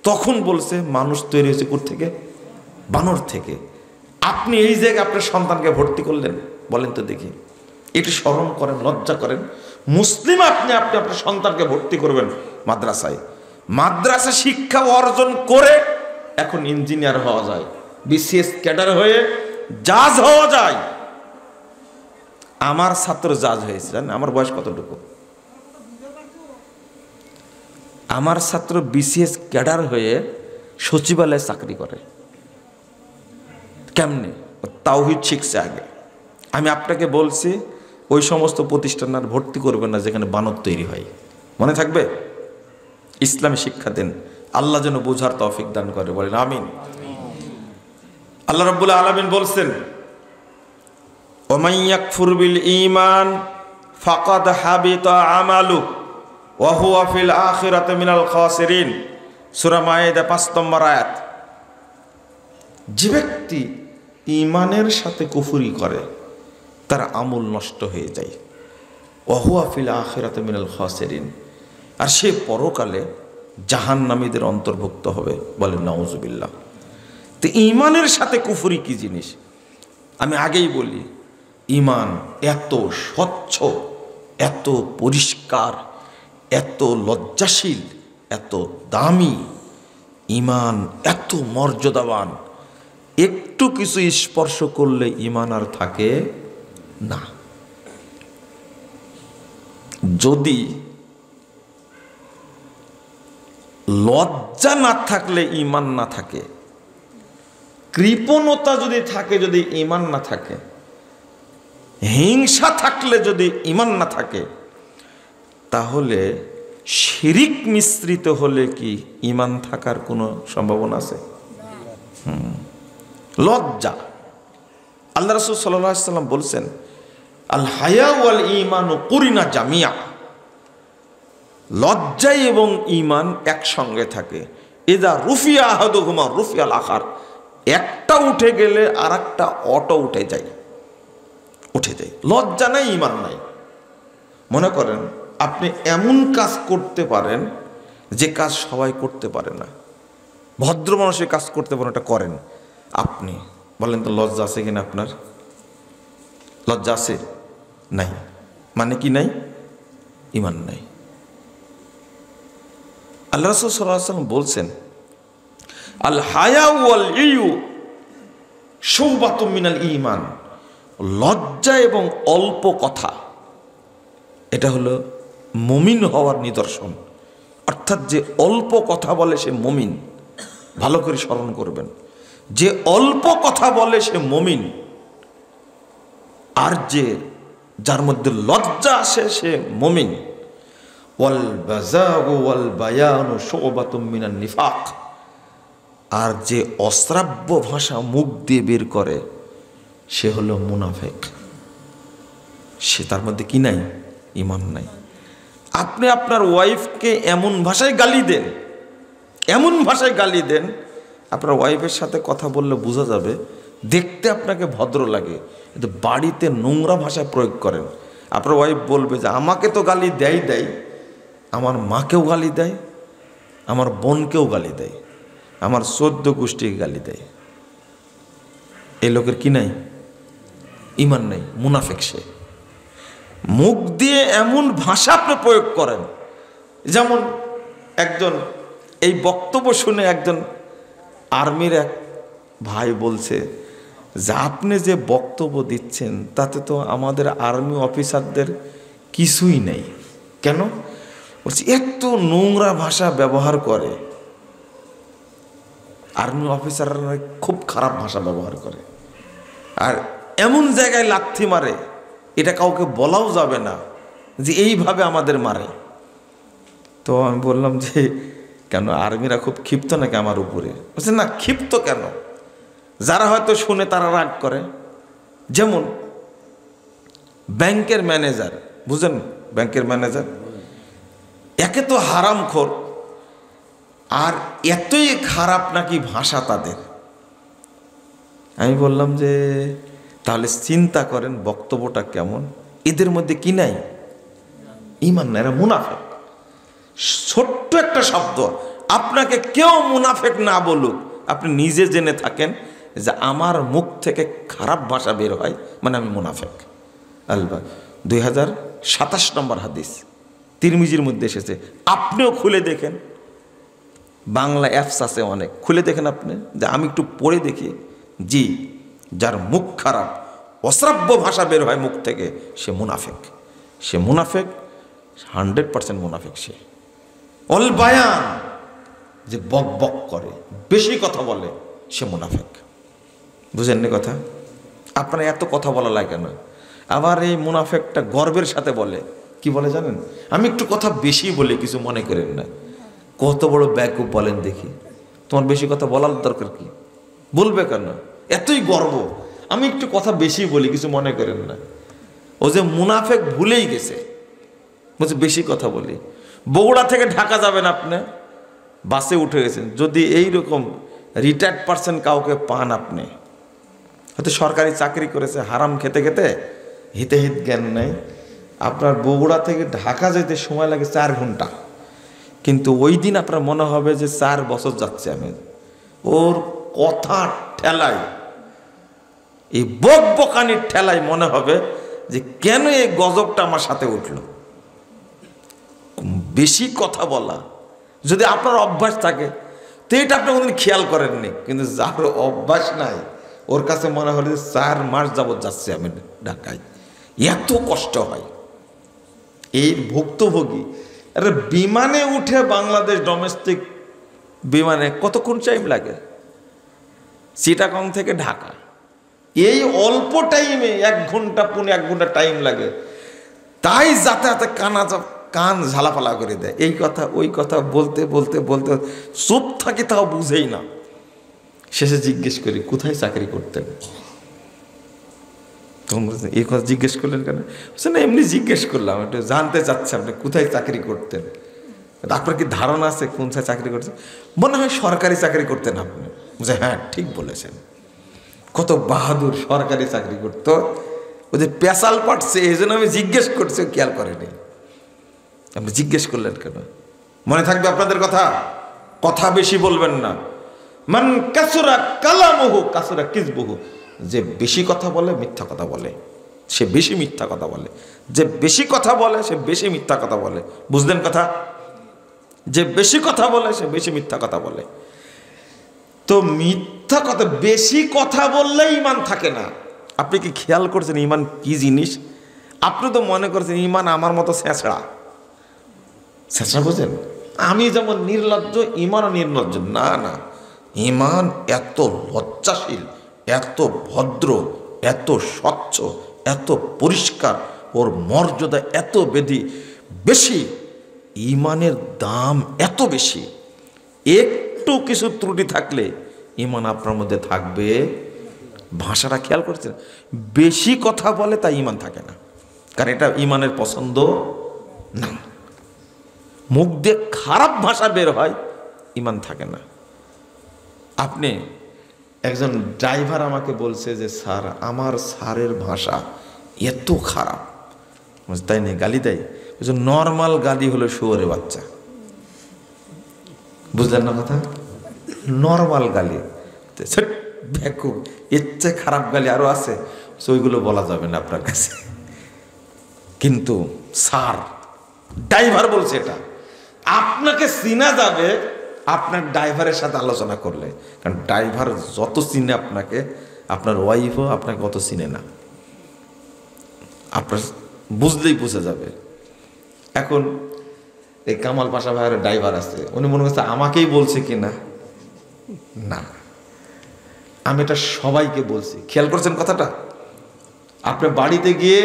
তখন বলছে মানুষ তৈরি হয়েছে কোথা থেকে? বানর থেকে। আপনি এই জায়গায় আপনার সন্তানকে ভর্তি করলেন, বলেন তো দেখি। একটু শরম করেন, লজ্জা করেন। মুসলিম আপনি আপনার সন্তানকে ভর্তি করবেন মাদ্রাসায়। মাদ্রাসা শিক্ষা অর্জন করে এখন ইঞ্জিনিয়ার হওয়া যায়, বিসিএস ক্যাডার হয়ে জাজ হওয়া যায়। আমার ছাত্র জাজ হয়েছে, জানেন আমার বয়স কতটুকু? আমার ছাত্র বিসিএস ক্যাডার হয়ে সচিবালয়ে চাকরি করে। কেমনে? তাওহীদ শিখছে আগে। আমি আপনাকে বলছি ওই সমস্ত প্রতিষ্ঠান আর ভর্তি করবেন না যেখানে বানর তৈরি হয়। মনে থাকবে? ইসলামী শিক্ষা দেন, আল্লাহ যেন বোঝার তৌফিক দান করে, বলেন আমিন। আল্লাহ রাব্বুল আলামিন বলছেন ওমান ইয়াকফুর বিল ঈমান ফাকাদ হাবিতা আমালু ওয়া হুয়া ফিল আখিরাতি মিনাল খাসিরিন। সূরা মায়েদা ৫ নম্বর আয়াত। যে ব্যক্তি ঈমানের সাথে কুফরি করে তার আমল নষ্ট হয়ে যায়। ওয়া হুয়া ফিল আখিরাতি মিনাল খাসিরিন, আর সে পরকালে জাহান্নামীদের অন্তর্ভুক্ত হবে, বলেন নাউজুবিল্লাহ। তো ঈমানের সাথে কুফরি কি জিনিস? আমি আগেই বলি, ঈমান এত স্বচ্ছ, এত পরিষ্কার, এত লজ্জাশীল, এত দামি, ঈমান এত মর্যাদাবান, একটু কিছু স্পর্শ করলে ঈমান আর থাকে না। যদি লজ্জা না থাকলে ঈমান না থাকে, কৃপণতা যদি থাকে, যদি ঈমান না থাকে, হিংসা থাকলে যদি ঈমান না থাকে, তাহলে শিরিক মিশ্রিত হলে কি ঈমান থাকার কোনো সম্ভাবনা আছে? লজ্জা। আল্লাহ রাসূল সাল্লাল্লাহু আলাইহি ওয়াসাল্লাম বলছেন আল হায়া ওয়াল ঈমানু কুরিনা জামিয়া। লজ্জা এবং ঈমান একসঙ্গে থাকে। ইযা রুফিয়া আহাদুহুমা রুফিয়াল আখার। একটা উঠে গেলে আর একটা অটো উঠে যায়। লজ্জা নাই, ঈমান নাই। মনে করেন আপনি এমন কাজ করতে পারেন যে কাজ সবাই করতে পারে না, ভদ্র মানুষের কাজ করতে পারেন, এটা করেন আপনি। বলেন তো লজ্জা আছে কিনা আপনার? লজ্জা আছে? নাই। মানে কি নাই? ঈমান নাই। আল্লাহ রাসূল সাল্লাল্লাহু আলাইহি ওয়াসাল্লাম বলছেন আল হায়া ওয়াল ইয়ু শুবাতুম মিনাল ঈমান। লজ্জা এবং অল্প কথা, এটা হলো মুমিন হওয়ার নিদর্শন। অর্থাৎ যে অল্প কথা বলে সে মুমিন। ভালো করে স্মরণ করবেন, যে অল্প কথা বলে সে মুমিন, আর যার মধ্যে লজ্জা আসে সে মুমিন। ওয়াল বাযাগু ওয়াল বায়ানু শুবাতুম মিনান নিফাক। আর যে অশ্রাব্য ভাষা মুখ দিয়ে বের করে সে হলো মুনাফিক। সে তার মধ্যে কি নাই? ঈমান নাই। আপনি আপনার ওয়াইফকে এমন ভাষায় গালি দেন, এমন ভাষায় গালি দেন, আপনার ওয়াইফের সাথে কথা বললে বোঝা যাবে দেখতে আপনাকে ভদ্র লাগে, কিন্তু বাড়িতে নোংরা ভাষা প্রয়োগ করেন। আপনার ওয়াইফ বলবে যে আমাকে তো গালি দেয়, আমার মাকেও গালি দেয়, আমার বোনকেও গালি দেয়, আমার 14 গোষ্ঠীকে গালি দেয়। এই লোকের কি নাই? ঈমান নাই, মুনাফিক সে। মুখ দিয়ে এমন ভাষা আপনি প্রয়োগ করেন, যেমন একজন এই বক্তব্য শুনে একজন আর্মির এক ভাই বলছে যে আপনি যে বক্তব্য দিচ্ছেন তাতে তো আমাদের আর্মি অফিসারদের কিছুই নেই। কেন? বলছি এত নোংরা ভাষা ব্যবহার করে। আর্মি অফিসাররা খুব খারাপ ভাষা ব্যবহার করে, আর এমন জায়গায় লাথি মারে এটা কাউকে বলাও যাবে না যে এইভাবে আমাদের মারে। তো আমি বললাম যে কেন আর্মিরা খুব ক্ষিপ্ত নাকি আমার উপরে? বলছে না, ক্ষিপ্ত কেন, যারা হয়তো শুনে তারা রাগ করে। যেমন ব্যাংকের ম্যানেজার, বুঝেন, ব্যাংকের ম্যানেজার একে তো হারামখোর, আর এতই খারাপ নাকি ভাষা তাদের। আমি বললাম যে তাহলে চিন্তা করেন বক্তব্যটা কেমন, এদের মধ্যে কি নাই? ঈমান না, এরা মুনাফেক। ছোট্ট একটা শব্দ, আপনাকে কেউ মুনাফেক না বলুক, আপনি নিজে জেনে থাকেন যে আমার মুখ থেকে খারাপ ভাষা বের হয় মানে আমি মুনাফেক। আলবা 2027 নম্বর হাদিস তিরমিজির মধ্যে এসেছে, আপনিও খুলে দেখেন, বাংলা অ্যাপস আছে অনেক, খুলে দেখেন আপনি, যে আমি একটু পড়ে দেখি। জি, যার মুখ খারাপ, অশ্রাব্য ভাষা বের হয় মুখ থেকে, সে মুনাফেক। সে মুনাফেক, 100% মুনাফেক। সে অল বায়ান, যে বক বক করে, বেশি কথা বলে, সে মুনাফেক। বুঝেননি কথা? আপনার এত কথা বলা লাগে না। আবার এই মুনাফেকটা গর্বের সাথে বলে, কি বলে জানেন? আমি একটু কথা বেশি বলি, কিছু মনে করেন না। কত বড় ব্যাকুপ বলেন দেখি, তোমার বেশি কথা বলার দরকার কি? বলবে কেন? এতই গর্ব, আমি একটু কথা বেশি বলি, কিছু মনে করেন না। ও যে মুনাফেক ভুলেই গেছে, বলছে বেশি কথা বলি। বগুড়া থেকে ঢাকা যাবেন আপনি, বাসে উঠে গেছেন, যদি এইরকম রিটায়ার্ড পারসন কাউকে পান, আপনি হয়তো সরকারি চাকরি করেছে, হারাম খেতে খেতে হিতে হিত জ্ঞান নেই, আপনার বগুড়া থেকে ঢাকা যেতে সময় লাগে 4 ঘন্টা, কিন্তু ওই দিন আপনার মনে হবে যে 4 বছর যাচ্ছে আমি। ওর কথা ঠেলায়, এই বক বকানির ঠেলায় মনে হবে যে কেন এই গজবটা আমার সাথে উঠলো। বেশি কথা বলা যদি আপনার অভ্যাস থাকে তো এটা আপনি কোনদিন খেয়াল করেননি, কিন্তু যার অভ্যাস নাই ওর কাছে মনে হলে 4 মাস যাবৎ যাচ্ছে আমি ঢাকায়, এত কষ্ট হয়। এই ভুক্তভোগী, আরে বিমানে উঠে বাংলাদেশ ডোমেস্টিক বিমানে কতক্ষণ টাইম লাগে? চিটাগং থেকে ঢাকা, এই অল্প টাইমে 1 ঘন্টা, 1.5 ঘন্টা টাইম লাগে। তাই যাতায়াতে কান ঝালাপালা করে দেয়, এই কথা ওই কথা বলতে বলতে বলতে চুপ থাকি, তাও বুঝেই না। শেষে জিজ্ঞেস করি কোথায় চাকরি করতেন? তখন বলছেন এই কথা জিজ্ঞেস করলেন কেন? না এমনি জিজ্ঞেস করলাম, একটু জানতে চাচ্ছে আপনি কোথায় চাকরি করতেন, আপনার কি ধারণা আছে কোন চাকরি করছেন? মনে হয় সরকারি চাকরি করতেন আপনি। বলছে হ্যাঁ ঠিক বলেছেন। কত বাহাদুর, সরকারি চাকরি করতো, ওই যে পেশাল পাঠছে, এই জন্য আমি জিজ্ঞেস করছি, খেয়াল করেনি। আপনি জিজ্ঞেস করলেন কেন? মনে থাকবে আপনাদের কথা, কথা বেশি বলবেন না। মান কাসুরা কালামুহু কাসুরা কিযবুহু, যে বেশি কথা বলে মিথ্যা কথা বলে, সে বেশি মিথ্যা কথা বলে। যে বেশি কথা বলে সে বেশি মিথ্যা কথা বলে। বুঝলেন কথা? যে বেশি কথা বলে সে বেশি মিথ্যা কথা বলে। তো মিথ্যা কথা, বেশি কথা বললে ঈমান থাকে না। আপনি কি খেয়াল করছেন ঈমান কি জিনিস? আপনি তো মনে করছেন ঈমান আমার মতো ছেঁচড়া। ছেঁচড়া বুঝেন? আমি যেমন নির্লজ্জ, ঈমানও নির্লজ্জ না। না, ঈমান এত লজ্জাশীল, এত ভদ্র, এত স্বচ্ছ, এত পরিষ্কার, ওর মর্যাদা এত বেশি, ঈমানের দাম এত বেশি। একটু কিছু ত্রুটি থাকলে ঈমান আপনার মধ্যে থাকবে। ভাষাটা খেয়াল করছেন? বেশি কথা বলে তাই ঈমান থাকে না, কারণ এটা ঈমানের পছন্দ না। মুখ দিয়ে খারাপ ভাষা বের হয়, ঈমান থাকে না। আপনি একজন ড্রাইভার আমাকে বলছে যে স্যার, আমার স্যারের ভাষা এত খারাপ। তাই নেই, গালি দেয়। নর্মাল গালি হলো শুয়োরের বাচ্চা। বুঝলেন না কথা? নর্মাল গালি, বেকুব, এর চেয়ে খারাপ গালি আরো আছে, ওইগুলো বলা যাবে না আপনার কাছে। কিন্তু স্যার, ড্রাইভার বলছে এটা, আপনাকে চিনা যাবে আপনার ড্রাইভারের সাথে আলোচনা করলে। কারণ ড্রাইভার যত চিনে আপনাকে, আপনার ওয়াইফও আপনাকে অত চিনে না। আপনার বুঝলেই বুঝে যাবে। এখন এই কামাল পাশা ভাইয়ের ড্রাইভার আছে, উনি মনে করছে আমাকেই বলছে কিনা, না, আমি এটা সবাইকে বলছি। খেয়াল করছেন কথাটা? আপনার বাড়িতে গিয়ে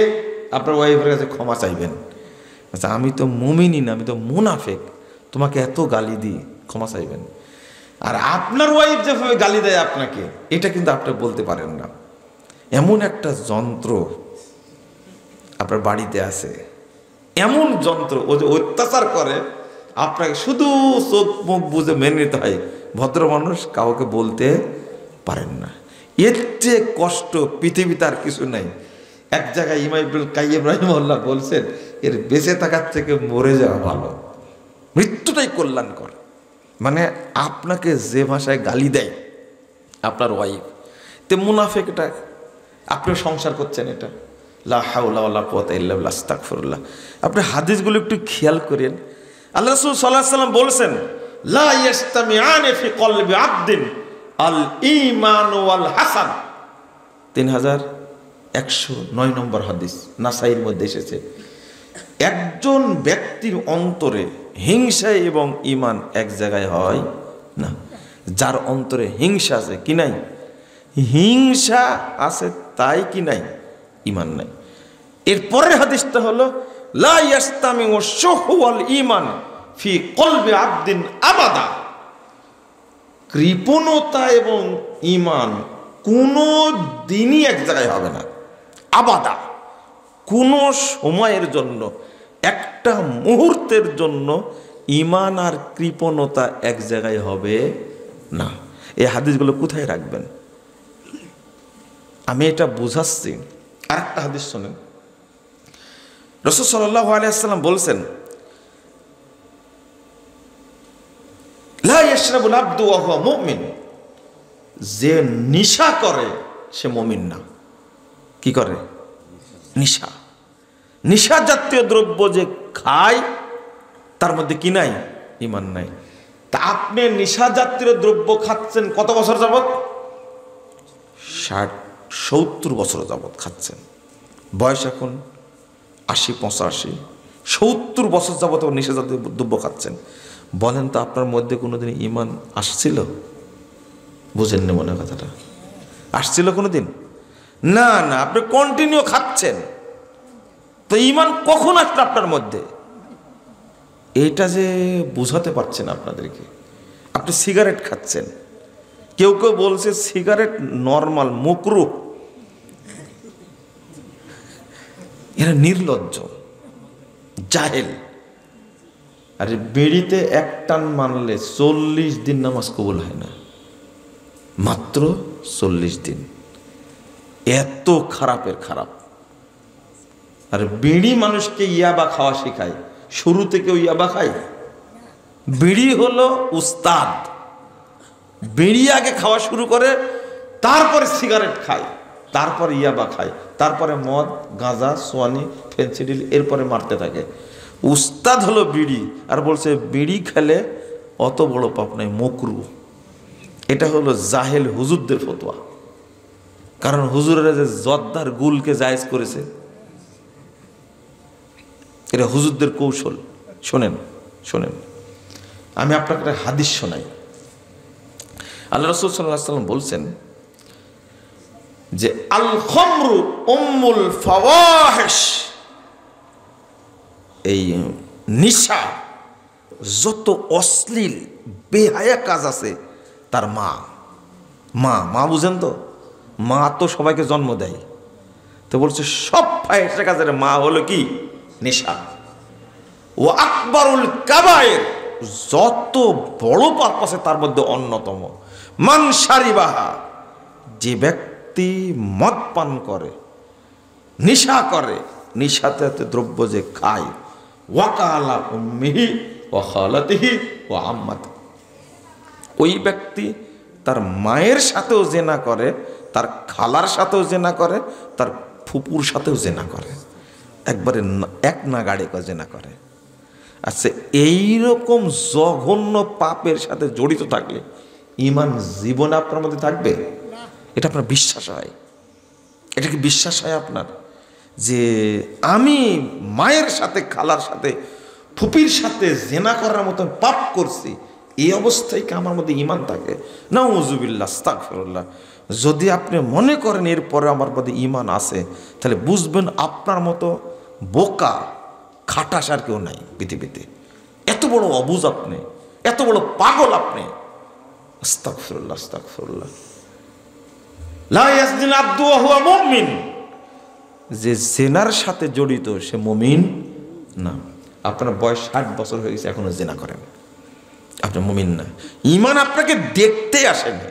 আপনার ওয়াইফের কাছে ক্ষমা চাইবেন, আচ্ছা আমি তো মুমিনই না, আমি তো মুনাফেক, তোমাকে এত গালি দিই, ক্ষমা চাইবেন। আর আপনার ওয়াইফ যেভাবে গালি দেয় আপনাকে, এটা কিন্তু আপনি বলতে পারেন না। এমন একটা যন্ত্র আপনার বাড়িতে আছে, এমন যন্ত্র, ও যে অত্যাচার করে আপনাকে শুধু চোখ মুখ বুঝে মেনে নিতে হয়। ভদ্র মানুষ কাউকে বলতে পারেন না। এর চেয়ে কষ্ট পৃথিবীতে আর কিছু নাই। এক জায়গায় ইমাম ইবনুল কাইয়্যিম রাহিমাহুল্লাহ বলছেন, এর বেঁচে থাকার থেকে মরে যাওয়া ভালো, মৃত্যুটাই কল্যাণকর। মানে আপনাকে যে ভাষায় গালি দেয় আপনার ওয়াইফ, তে মুনাফিকটা, আপনি সংসার করছেন, এটা লা হাওলা ওয়ালা কুওয়াতা ইল্লা বিল্লাহ, আস্তাগফিরুল্লাহ। আপনি হাদিসগুলো একটু খেয়াল করেন। আল্লাহ রাসূল সাল্লাল্লাহু আলাইহি ওয়াসাল্লাম বলেছেন, লা ইয়াস্তামিআনি ফি কলবি আবদিন আল ঈমান ওয়াল হাসান। 3109 নম্বর হাদিস, নাসাইর মধ্যে এসেছে। একজন ব্যক্তির অন্তরে হিংসা এবং ঈমান এক জায়গায় হয় না। যার অন্তরে হিংসা আছে কি নাই, হিংসা আছে তাই কি নাই, ঈমান নাই। এর পরের হাদিসটা হলো লা ইয়াস্তামিউ শুহু ওয়াল ঈমান ফি কলবি আবদিন আবাদা। কৃপণতা এবং ঈমান কোনো দিনই এক জায়গায় হবে না, আবাদা। কোনো সময়ের জন্য, একটা মুহূর্তের জন্য ঈমান আর কৃপণতা এক জায়গায় হবে না। এই হাদিসগুলো কোথায় রাখবেন? আমি এটা বুঝাচ্ছি। আর একটা হাদিস শোনেন, রাসূল সাল্লাল্লাহু আলাইহি ওয়াসাল্লাম বলছেন, লা ইয়াশরাবুল আবদু ওয়া হুয়া মুমিন। যে নেশা করে সে মুমিন না। কি করে? নেশা। নেশা জাতীয় দ্রব্য যে খায় তার মধ্যে কি নাই, ঈমান নাই। তা আপনি নেশা জাতীয় দ্রব্য খাচ্ছেন কত বছর যাবত? 60-70 বছর যাবত খাচ্ছেন। বয়স এখন 80-85, 70 বছর যাবত নেশা জাতীয় দ্রব্য খাচ্ছেন। বলেন তো আপনার মধ্যে কোনোদিন ঈমান আসছিল? বুঝেননি মনে কথাটা? আসছিল কোনোদিন? না না, আপনি কন্টিনিউ খাচ্ছেন, তো ঈমান কখন আসলো আপনার মধ্যে? এইটা যে বুঝাতে পারছেন আপনাদেরকে। আপনি সিগারেট খাচ্ছেন, কেউ কেউ বলছে সিগারেট নরমাল, মুকরুহ। এরা নির্লজ্জ, জাহেল। আর বিড়িতে এক টান মানলে 40 দিন নামাজ কবুল হয় না, মাত্র 40 দিন। এত খারাপের খারাপ। আর বিড়ি মানুষকে ইয়াবা খাওয়া শেখায়। শুরু থেকেও ইয়াবা খায়। বিড়ি হলো উস্তাদ। বিড়ি আগে খাওয়া শুরু করে, তারপরে সিগারেট খায়, তারপরে ইয়াবা খায়, তারপরে মদ, গাঁজা, সোয়ানি, ফেন্সিডিল, এরপরে মারতে থাকে। উস্তাদ হলো বিড়ি, আর বলছে বিড়ি খেলে অত বড় পাপ নাই, মকরু। এটা হলো জাহেল হুজুরদের ফতোয়া। কারণ হুজুরেরা যে জর্দার গুলকে জায়েজ করেছে, এটা হুজুরদের কৌশল। শোনেন শোনেন, আমি আপনাকে একটা হাদিস শোনাই। আল্লাহ রাসূল সাল্লাল্লাহু আলাইহি ওয়াসাল্লাম বলছেন যে আল খামরু উম্মুল ফাওয়াহিশ। এই নিশা, যত অশ্লীল বেহায়া কাজ আছে তার মা। মা মা বুঝেন তো? মা তো সবাইকে জন্ম দেয়, তো বলছে সব ফাহিশা কাজের মা হলো কি? নেশা। ও আকবরুল কাবায়ের, যত বড় পাপ আছে তার মধ্যে অন্যতম। মান শারিবাহা, যে ব্যক্তি মদ পান করে, নেশা করে, নেশাতে দ্রব্য যে খায়, ওয়াকালা উম্মিহি ওয়া খালাতিহি ওয়া আম্মাতি, ওই ব্যক্তি তার মায়ের সাথেও জেনা করে, তার খালার সাথেও জেনা করে, তার ফুপুর সাথেও জেনা করে, একবারে এক নাগাড়ে জেনা করে। আচ্ছা, এইরকম জঘন্য পাপের সাথে জড়িত থাকলে ঈমান জীবনে আপনার মধ্যে থাকবে? এটা আপনার বিশ্বাস হয়? এটা কি বিশ্বাস হয় আপনার যে আমি মায়ের সাথে খালার সাথে ফুপির সাথে জেনা করার মতন পাপ করছি, এই অবস্থায় কি আমার মধ্যে ঈমান থাকে? নাউযুবিল্লাহ, আস্তাগফিরুল্লাহ। যদি আপনি মনে করেন এরপরে আমার মধ্যে ঈমান আছে, তাহলে বুঝবেন আপনার মতো বোকা খাটাস আর কেউ নাই পৃথিবীতে। এত বড় অবুঝ আপনি, এত বড় পাগল আপনি। আস্তাগফিরুল্লাহ, আস্তাগফিরুল্লাহ। লা ইয়াজনি আব্দু ওয়া হুয়া মুমিন, যে জেনার সাথে জড়িত সে মুমিন না। আপনার বয়স 60 বছর হয়ে গেছে, এখনো জেনা করেন, আপনি মুমিন না। ঈমান আপনাকে দেখতে আসেনি,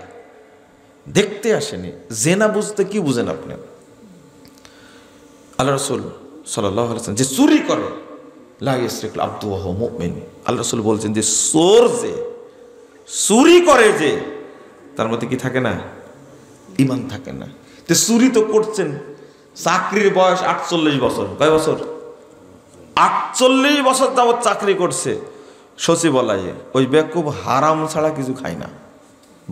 দেখতে আসেনি। জেনা বুঝতে কি বুঝেন আপনি? আল্লাহ রাসূল সাল্লাল্লাহু আলাইহি ওয়াসাল্লাম যে চুরি করে, লা ইয়াসরিকুল আব্দু ওয়া হুয়া মুমিন, আল্লাহ রাসূল বলছেন যে চোর যে চুরি করে, যে তার মধ্যে কি থাকে না? ঈমান থাকে না। তো চুরি তো করছেন, চাকরির বয়স 48 বছর। কয় বছর? 48 বছর যাবত চাকরি করছে সচিবালয়ে। ওই বেকুব হারাম ছাড়া কিছু খায় না।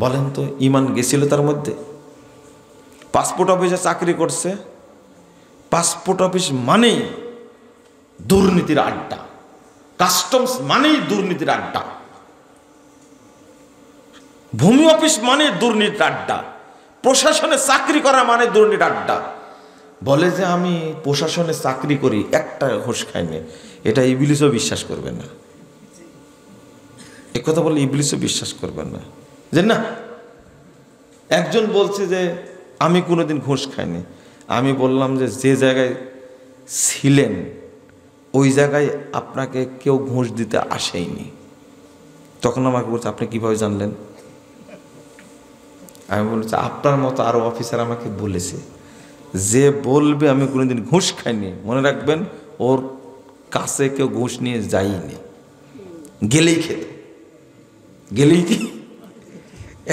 বলেন তো ঈমান গেছিল তার মধ্যে? পাসপোর্ট অফিসে চাকরি করছে, পাসপোর্ট অফিস মানেই দুর্নীতির আড্ডা, কাস্টমস মানেই দুর্নীতির আড্ডা, ভূমি অফিস মানে দুর্নীতির আড্ডা, প্রশাসনে চাকরি করা মানে দুর্নীতির আড্ডা। বলে যে আমি প্রশাসনে চাকরি করি, একটা ঘুষ খাইনি, এটা ইবলিসও বিশ্বাস করবে না। এই কথা বলে ইবলিসও বিশ্বাস করবেন না। যে না, একজন বলছে যে আমি কোনোদিন ঘুষ খাইনি। আমি বললাম যে যে জায়গায় ছিলেন ওই জায়গায় আপনাকে কেউ ঘুষ দিতে আসেইনি। তখন আমাকে বলছে আপনি কিভাবে জানলেন? আমি বলছি আপনার মতো আরো অফিসার আমাকে বলেছে, যে বলবে আমি কোনোদিন ঘুষ খাইনি, মনে রাখবেন ওর কাছে কেউ ঘুষ নিয়ে যায়নি, গেলেই খেত, গেলেই কি।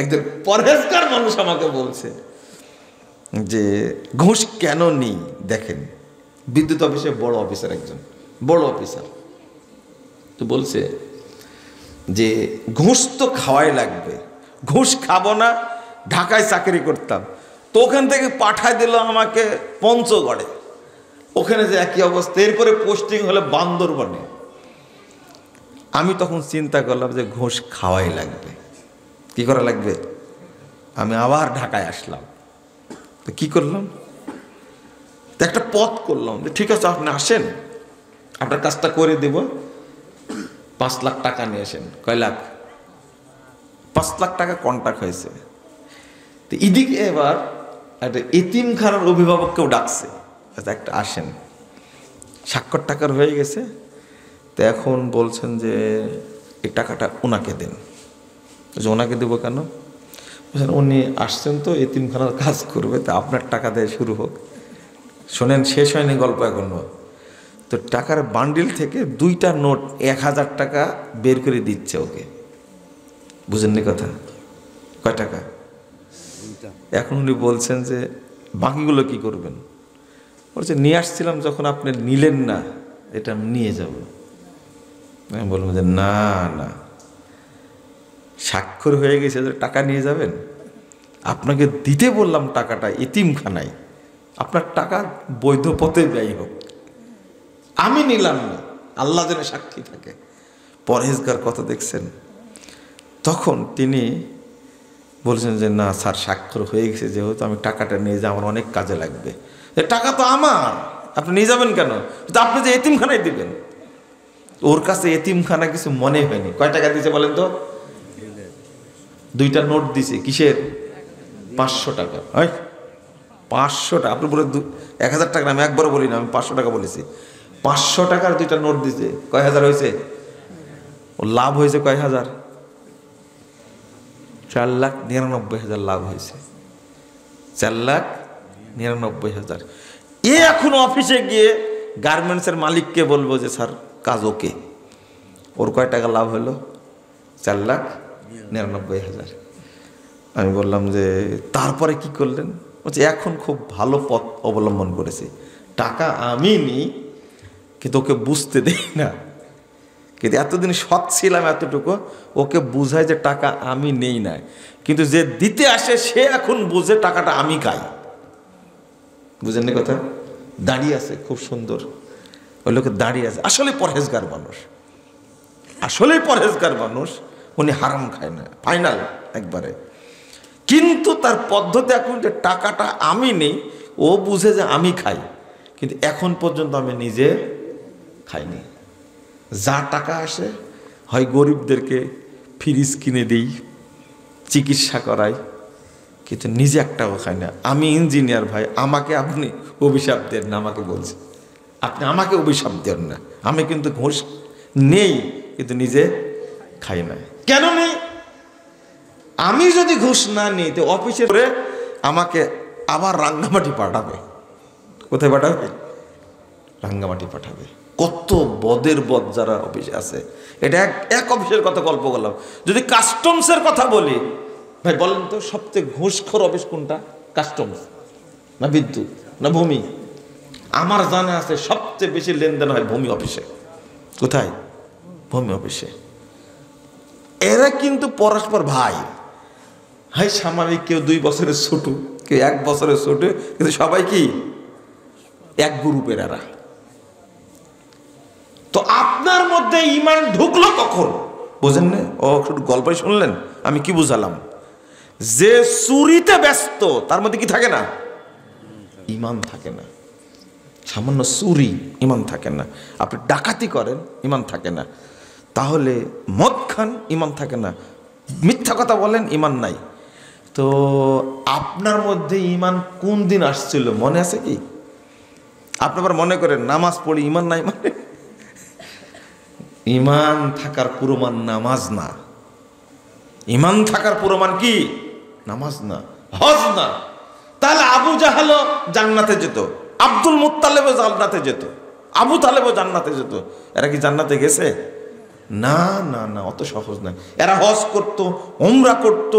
একজন পরহেজগার মানুষ আমাকে বলছে যে ঘুষ কেন নেই। দেখেন বিদ্যুৎ অফিসে বড় অফিসার, একজন বড় অফিসার, তো বলছে যে ঘুষ তো খাওয়াই লাগবে, ঘুষ খাবো না। ঢাকায় চাকরি করতাম, তো ওখান থেকে পাঠায় দিল আমাকে পঞ্চগড়ে, ওখানে যে একই অবস্থা। এরপরে পোস্টিং হলে বান্দরবনে। আমি তখন চিন্তা করলাম যে ঘুষ খাওয়াই লাগবে, কি করা লাগবে। আমি আবার ঢাকায় আসলাম, তো কি করলাম, তো একটা পথ করলাম যে ঠিক আছে আপনি আসেন, আপনার কাজটা করে দেব, 5 লাখ টাকা নিয়ে আসেন। কয় লাখ? 5 লাখ টাকা কন্ট্রাক্ট হয়েছে। তো এদিকে এবার একটা এতিমখানার অভিভাবককেও ডাকছে, একটা আসেন, স্বাক্ষর টাকার হয়ে গেছে। তো এখন বলছেন যে এই টাকাটা ওনাকে দেন। ওনাকে দেবো কেন? বলছেন উনি আসছেন তো এতিমখানার কাজ করবে, তা আপনার টাকা দিয়ে শুরু হোক। শোনেন, শেষ হয়নি গল্প এখনো। তো টাকার বান্ডিল থেকে 2টা নোট 1000 টাকা বের করে দিচ্ছে ওকে। বুঝেননি কথা? কয় টাকা? এখন উনি বলছেন যে বাকিগুলো কি করবেন? বলছে নিয়ে আসছিলাম, যখন আপনি নিলেন না, এটা নিয়ে যাব। আমি বললাম যে না না, স্বাক্ষর হয়ে গেছে যে টাকা নিয়ে যাবেন, আপনাকে দিতে বললাম টাকাটা এতিমখানায়, আপনার টাকা বৈধ পথে ব্যয় হোক, আমি নিলাম না, আল্লাহ যেন সাক্ষী থাকে। পরহেজগার কথা দেখছেন। তখন তিনি বলছেন যে না স্যার, স্বাক্ষর হয়ে গেছে যেহেতু, আমি টাকাটা নিয়ে যাই, আমার অনেক কাজে লাগবে। টাকা তো আমার, আপনি নিয়ে যাবেন কেন? তো আপনি যে এতিমখানায় দিবেন। ওর কাছে এতিমখানা কিছু মনে হয়নি। কয় টাকা দিয়েছে বলেন তো? 2টা নোট দিছে। কিসের? 500 টাকা। 500 টাকা। আপনি বলে 1000 টাকা, আমি একবারও বলি না, আমি 500 টাকা বলেছি। 500 টাকার 2টা নোট দিছে। কয় হাজার হয়েছে? ও লাভ হয়েছে কয় হাজার? 4,99,000 লাভ হয়েছে। 4,99,000। এ এখন অফিসে গিয়ে গার্মেন্টসের মালিককে বলবো যে স্যার কাজ ওকে। ওর কয় টাকা লাভ হলো? 4,99,000। আমি বললাম যে তারপরে কি করলেন? বলছে এখন খুব ভালো পথ অবলম্বন করেছি, টাকা আমি নিই কিন্তু ওকে বুঝতে দেই না। কিন্তু এতদিন সৎ ছিলাম এতটুকু, ওকে বুঝায় যে টাকা আমি নেই না, কিন্তু যে দিতে আসে সে এখন বুঝে টাকাটা আমি খাই। বুঝেননি কথা? দাঁড়িয়ে আছে খুব সুন্দর, ওই লোকে দাঁড়িয়ে আছে, আসলে পরহেজগার মানুষ। আসলেই পরহেজগার মানুষ, উনি হারাম খায় না ফাইনাল একবারে। কিন্তু তার পদ্ধতি এখন যে টাকাটা আমি নেই, ও বুঝে যে আমি খাই, কিন্তু এখন পর্যন্ত আমি নিজে খাইনি। যা টাকা আসে হয় গরিবদেরকে ফ্রিজ কিনে দিই, চিকিৎসা করাই, কিন্তু নিজে একটাও খাই না। আমি ইঞ্জিনিয়ার ভাই, আমাকে আপনি অভিশাপ দেন না, আমাকে বলছে আপনি আমাকে অভিশাপ দেন না। আমি কিন্তু ঘুষ নেই, কিন্তু নিজে খাই না। কেন নেই? আমি যদি ঘুষ না নিই তো অফিসে করে আমাকে আবার রাঙ্গামাটি পাঠাবে। কোথায় পাঠাবে? রাঙ্গামাটি পাঠাবে। কত বদের বদ যারা অফিসে আছে। এটা এক অফিসের কথা গল্প করলাম। যদি কাস্টমসের কথা বলি, ভাই বলেন তো সবচেয়ে ঘুষখোর অফিস কোনটা? কাস্টমস না বিদ্যুৎ না ভূমি? আমার জানা আছে সবচেয়ে বেশি লেনদেন হয় ভূমি অফিসে। কোথায়? ভূমি অফিসে। এরা কিন্তু পরস্পর ভাই। হাই সাময়িক, কেউ 2 বছরের ছোট, কেউ 1 বছরের ছোট, কিন্তু সবাই কি এক গ্রুপের এরা। তো আপনার মধ্যে ঈমান ঢুকলো কখন বোঝেন না? ও শুধু গল্পই শুনলেন, আমি কি বুঝালাম? যে চুরিতে ব্যস্ত তার মধ্যে কি থাকে না? ঈমান থাকে না। সামান্য চুরি, ঈমান থাকে না। আপনি ডাকাতি করেন, ঈমান থাকে না। তাহলে মদ খান, ঈমান থাকে না। মিথ্যা কথা বলেন, ঈমান নাই। তো আপনার মধ্যে ঈমান কোন দিন আসছিল মনে আছে কি? আপনি আবার মনে করেন নামাজ পড়ি ঈমান নাই, মানে ঈমান থাকার প্রমাণ নামাজ না। ঈমান থাকার প্রমাণ কি? নামাজ না, হজ না। তাহলে আবু জাহাল জান্নাতে যেত, আব্দুল মুত্তালিবও জান্নাতে যেত, আবু তালেবও জান্নাতে যেত। এরা কি জান্নাতে গেছে? না না না, অত সহজ না। এরা হজ করত, উমরা করত,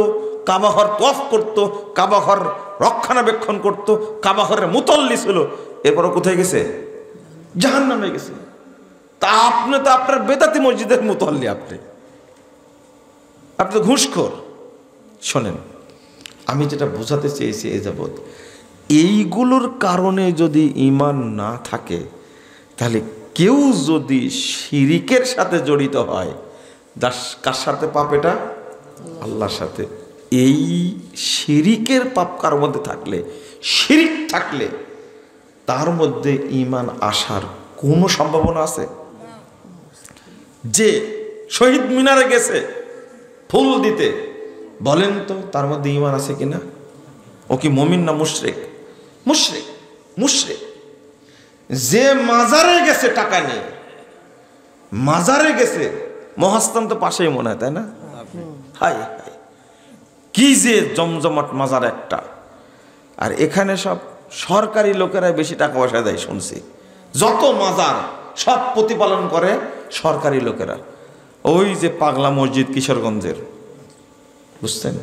কাবা ঘর তওয়াফ করত, কাবা ঘর রক্ষণাবেক্ষণ করত, কাবা ঘরের মুতল্লি ছিল। এরপরও কোথায় গেছে? জাহান্নামে গেছে। তা আপনি তো আপনার বেদাতি মসজিদের মুতল্লি, আপনি তো ঘুষখোর। শোনেন, আমি যেটা বোঝাতে চেয়েছি এ যাবৎ, এইগুলোর কারণে যদি ঈমান না থাকে, তাহলে কেউ যদি শিরিকের সাথে জড়িত হয়, কার সাথে পাপ? এটা আল্লাহর সাথে। এই শিরিকের পাপ কার মধ্যে থাকলে, শিরিক থাকলে তার মধ্যে ঈমান আসার কোনো সম্ভাবনা আছে? যে শহীদ মিনারে গেছে ফুল দিতে, বলেন তো তার মধ্যে ঈমান আছে কিনা? ও কি মুমিন না মুশরিক? মুশরিক, মুশরিক। যে মাজারে গেছে টাকা নিয়ে, মাজারে গেছে, মহাস্থান তো পাশেই মনে হয়, তাই না? হাই হাই, কি যে জমজমাট মাজার একটা। আর এখানে সব সরকারি লোকেরাই বেশি টাকা পয়সা দেয় শুনছি। যত মাজার সব প্রতিপালন করে সরকারি লোকেরা। ওই যে পাগলা মসজিদ কিশোরগঞ্জের, বুঝছেন,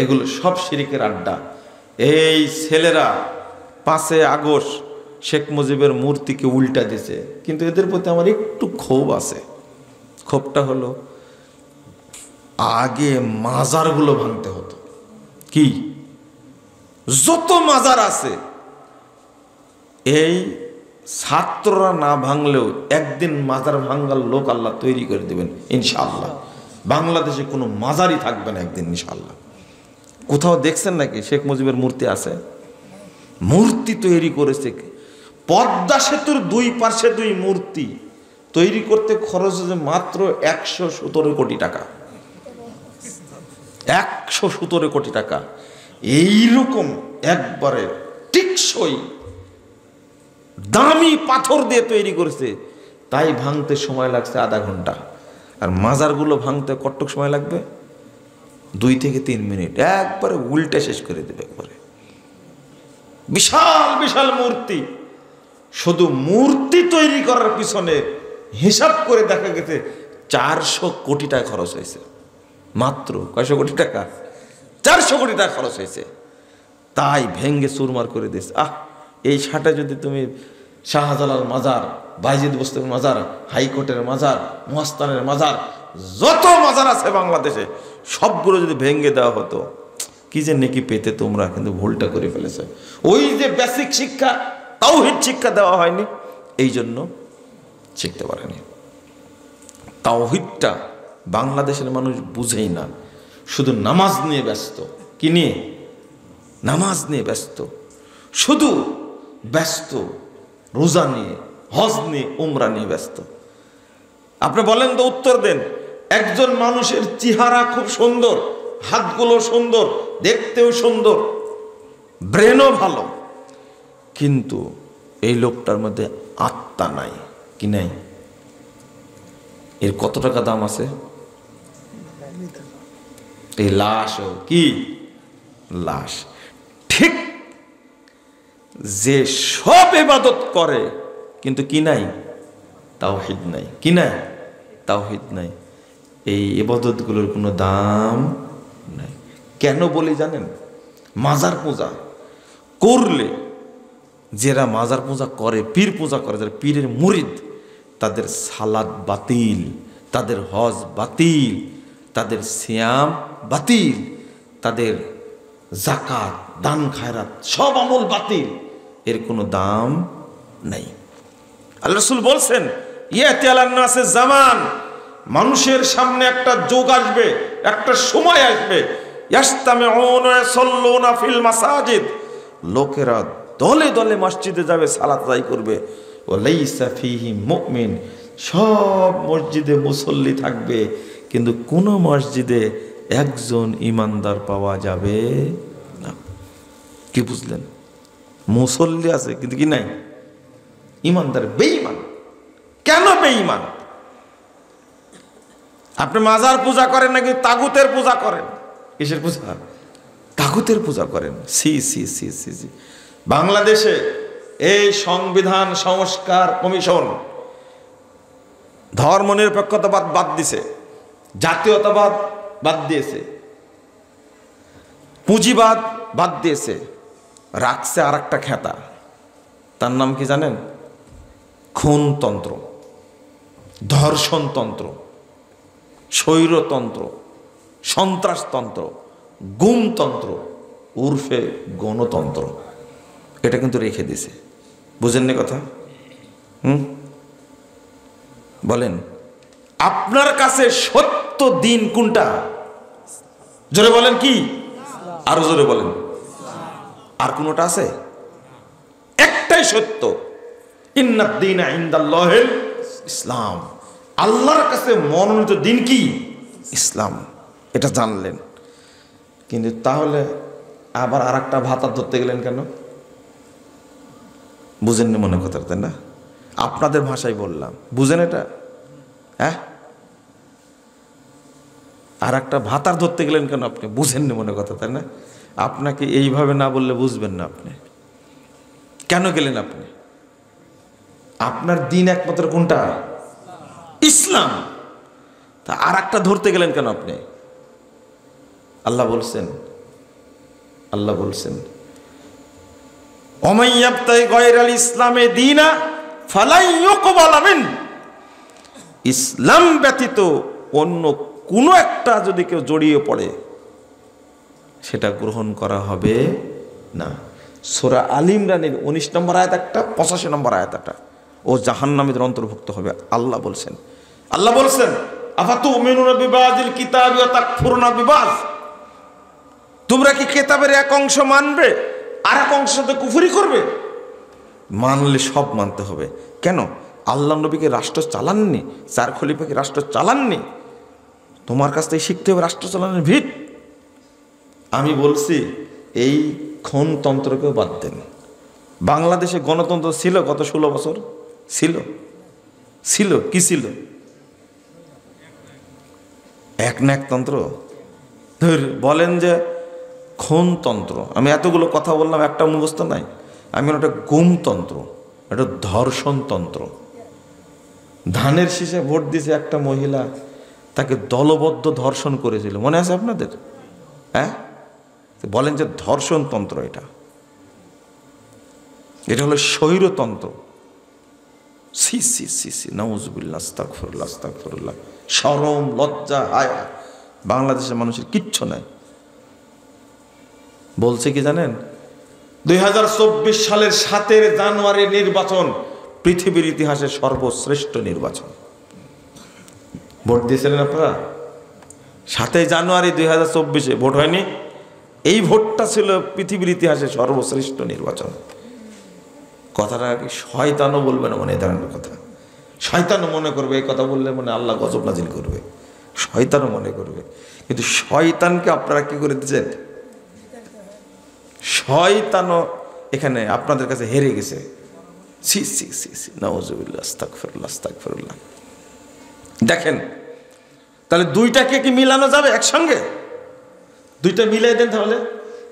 এগুলো সব শিরিকের আড্ডা। এই ছেলেরা 5 আগস্ট শেখ মুজিবের মূর্তিকে উল্টা দিছে, কিন্তু এদের প্রতি আমার একটু ক্ষোভ আছে। ক্ষোভটা হলো, আগে মাজারগুলো ভাঙতে হতো। কি যত মাজার আছে, এই ছাত্ররা না ভাঙলেও একদিন মাজার ভাঙার লোক আল্লাহ তৈরি করে দেবেন ইনশাআল্লাহ। বাংলাদেশে কোনো মাজারই থাকবে না একদিন ইনশাআল্লাহ। কোথাও দেখছেন নাকি শেখ মুজিবের মূর্তি আছে? মূর্তি তৈরি করেছে, পদ্মা সেতুর 2 পাশে 2 মূর্তি তৈরি করতে খরচ হয়েছে মাত্র 117 কোটি টাকা। 117 কোটি টাকা। এইরকম একবারে টিকসই দামি পাথর দিয়ে তৈরি করেছে, তাই ভাঙতে সময় লাগছে আধা ঘন্টা। আর মাজারগুলো ভাঙতে কতটুকু সময় লাগবে? 2 থেকে 3 মিনিট, একবারে উল্টে শেষ করে দেবে একবারে। বিশাল বিশাল মূর্তি, শুধু মূর্তি তৈরি করার পিছনে হিসাব করে দেখা গেছে 400 কোটি টাকা খরচ হয়েছে। মাত্র কয়শো কোটি টাকা? 400 কোটি টাকা খরচ হয়েছে। তাই ভেঙ্গে চুরমার করে দিস। এই সাথে যদি তুমি শাহজালাল মাজার, বাইজিদ বস্তির মাজার, হাইকোর্টের মাজার, মহাস্থানের মাজার, যত মাজার আছে বাংলাদেশে সবগুলো যদি ভেঙ্গে দেওয়া হতো, কি যে নেকি পেতে তোমরা, কিন্তু ভুলটা করে ফেলেছে। ওই যে বেসিক শিক্ষা, তাওহীদ শিক্ষা দেওয়া হয়নি, এই জন্য শিখতে পারেনি। তাওহীদ লজিকটা বাংলাদেশের মানুষ বুঝেই না, শুধু নামাজ নিয়ে ব্যস্ত। কি নিয়ে? নামাজ নিয়ে ব্যস্ত, শুধু ব্যস্ত রোজা নিয়ে, হজ নিয়ে, উমরা নিয়ে ব্যস্ত। আপনি বলেন তো, উত্তর দেন, একজন মানুষের চেহারা খুব সুন্দর, হাতগুলো সুন্দর, দেখতেও সুন্দর, ব্রেনও ভালো, কিন্তু এই লোকটার মধ্যে আত্মা নাই। কি নাই? এর কত টাকা দাম আছে? এই লাশও কি লাশ। ঠিক যে সব ইবাদত করে কিন্তু কি নাই? তাওহীদ নাই। কি নাই? তাওহীদ নাই। এই ইবাদতগুলোর কোনো দাম নাই। কেন বলি জানেন? মাজার পূজা করলে, যারা মাজার পূজা করে, পীর পূজা করে, যারা পীরের মুরিদ, তাদের সালাত বাতিল, তাদের হজ বাতিল, তাদের সিয়াম বাতিল, তাদের যাকাত, দান খায়রাত, সব আমল বাতিল। এর কোনো দাম নাই। আল্লাহ রাসূল বলছেন, ইয়াতি আলান নাসে জামান, মানুষের সামনে একটা যুগ আসবে, একটা সময় আসবে, ইয়াসতামিউনা ইয়াসাল্লুনা ফিল মাসাজিদ, লোকেরা দলে দলে মসজিদে যাবে, সালাত আদায় করবে, ওয়া লাইসা ফীহি মুমিন, সব মসজিদে মুসল্লি থাকবে, কিন্তু কোন মসজিদে একজন ইমানদার পাওয়া যাবে না। কি বুঝলেন? মুসল্লি আছে কিন্তু কি নাই? ইমানদার বেঈমান। কেন বেঈমান? আপনি মাজার পূজা করেন নাকি তাগুতের পূজা করেন? কিসের পূজা? তাগুতের পূজা করেন। সি সি সি সি সি। বাংলাদেশে এই সংবিধান সংস্কার কমিশন ধর্মনিরপেক্ষতাবাদ বাদ দিছে, জাতীয়তাবাদ বাদ দিয়েছে, পুঁজিবাদ বাদ দিয়েছে, রাখছে আর একটা খেতা। তার নাম কি জানেন? খুনতন্ত্র, ধর্ষণতন্ত্র, স্বৈরতন্ত্র, সন্ত্রাসতন্ত্র, গুমতন্ত্র, উর্ফে গণতন্ত্র। এটা কিন্তু রেখে দিছে। বুঝেননি কথা? বলেন, আপনার কাছে সত্য দিন কোনটা? জোরে বলেন। কি? আরো জোরে বলেন। আর কোনটা আছে? একটাই সত্য, ইন্নাদ দীনা ইনদাল্লাহিল ইসলাম। আল্লাহর কাছে মনোনীত দিন কি? ইসলাম। এটা জানলেন, কিন্তু তাহলে আবার আর একটা ভাতা ধরতে গেলেন কেন? বুঝেননি মনে কথা, তাই না? আপনাদের ভাষায় বললাম, বুঝেন এটা? হ্যাঁ, আর একটা ভাতার ধরতে গেলেন কেন আপনি? বুঝেননি মনে কথা, তাই না? আপনাকে এইভাবে না বললে বুঝবেন না আপনি। কেন গেলেন আপনি? আপনার দিন একমাত্র কোনটা? ইসলাম। তা আর একটা ধরতে গেলেন কেন আপনি? আল্লাহ বলছেন, আল্লাহ বলছেন, ওমাই ইয়াবতাগি গায়রাল ইসলামে দীনা ফালাই ইউকবাল মিন, ইসলাম ব্যতীত অন্য কোনো একটা যদি কেউ জড়িয়ে পড়ে সেটা গ্রহণ করা হবে না। সূরা আল ইমরানের 19 নম্বর আয়াত একটা, 85 নম্বর আয়াত একটা, ও জাহান্নামীদের অন্তর্ভুক্ত হবে। আল্লাহ বলছেন, আল্লাহ বলছেন, আফাতুমিনুনা বিবাযিল কিতাবি ওয়া তাকফুরুনা বিবায, তোমরা কি কিতাবের এক অংশ মানবে আর এক অংশ সাথে কুফরি করবে? মানলে সব মানতে হবে। কেন? আল্লাহ নবীকে রাষ্ট্র চালাননি, 4 খলিফাকে রাষ্ট্র চালাননি, তোমার কাছ থেকে শিখতে হবে রাষ্ট্র চালানোর ভিত। আমি বলছি এই খুনতন্ত্রকেও বাদ দেন। বাংলাদেশে গণতন্ত্র ছিল গত 16 বছর? ছিল? ছিল কি ছিল? একনায়কতন্ত্র। বলেন যে খুনতন্ত্র। আমি এতগুলো কথা বললাম, একটা মুখস্থ নাই। আমি ওটা গুমতন্ত্র, এটা ধর্ষণতন্ত্র। ধানের শীষে ভোট দিয়েছে একটা মহিলা, তাকে দলবদ্ধ ধর্ষণ করেছিল, মনে আছে আপনাদের? হ্যাঁ, বলেন যে ধর্ষণতন্ত্র। এটা এটা হলো স্বৈরতন্ত্র। সি সি সি সি, নাউজুবিল্লাহ, আস্তাগফিরুল্লাহ, আস্তাগফিরুল্লাহ। শরম, লজ্জা, হায়া বাংলাদেশের মানুষের কিচ্ছু নাই। বলছে কি জানেন? 2024 সালের 7 জানুয়ারি নির্বাচন পৃথিবীর ইতিহাসে সর্বশ্রেষ্ঠ নির্বাচন। ভোট দিয়েছিলেন আপনারা? 7 জানুয়ারি 2024 ভোট হয়নি? এই ভোটটা ছিল পৃথিবীর ইতিহাসে সর্বশ্রেষ্ঠ নির্বাচন। কথাটা কি শয়তানও বলবে না মনে, এই ধরনের কথা শয়তানও মনে করবে, এই কথা বললে মনে আল্লাহ গজব নাজিল করবে, শয়তানও মনে করবে। কিন্তু শয়তানকে আপনারা কি করে দিচ্ছেন? শয়তানও এখানে আপনাদের কাছে হেরে গেছে। সি সি সি সি নাউজুবিল্লাহ, আস্তাগফিরুল্লাহ, আস্তাগফিরুল্লাহ। দেখেন তাহলে দুইটাকে কি মিলানো যাবে একসঙ্গে? দুইটা মিলাই দেন তাহলে।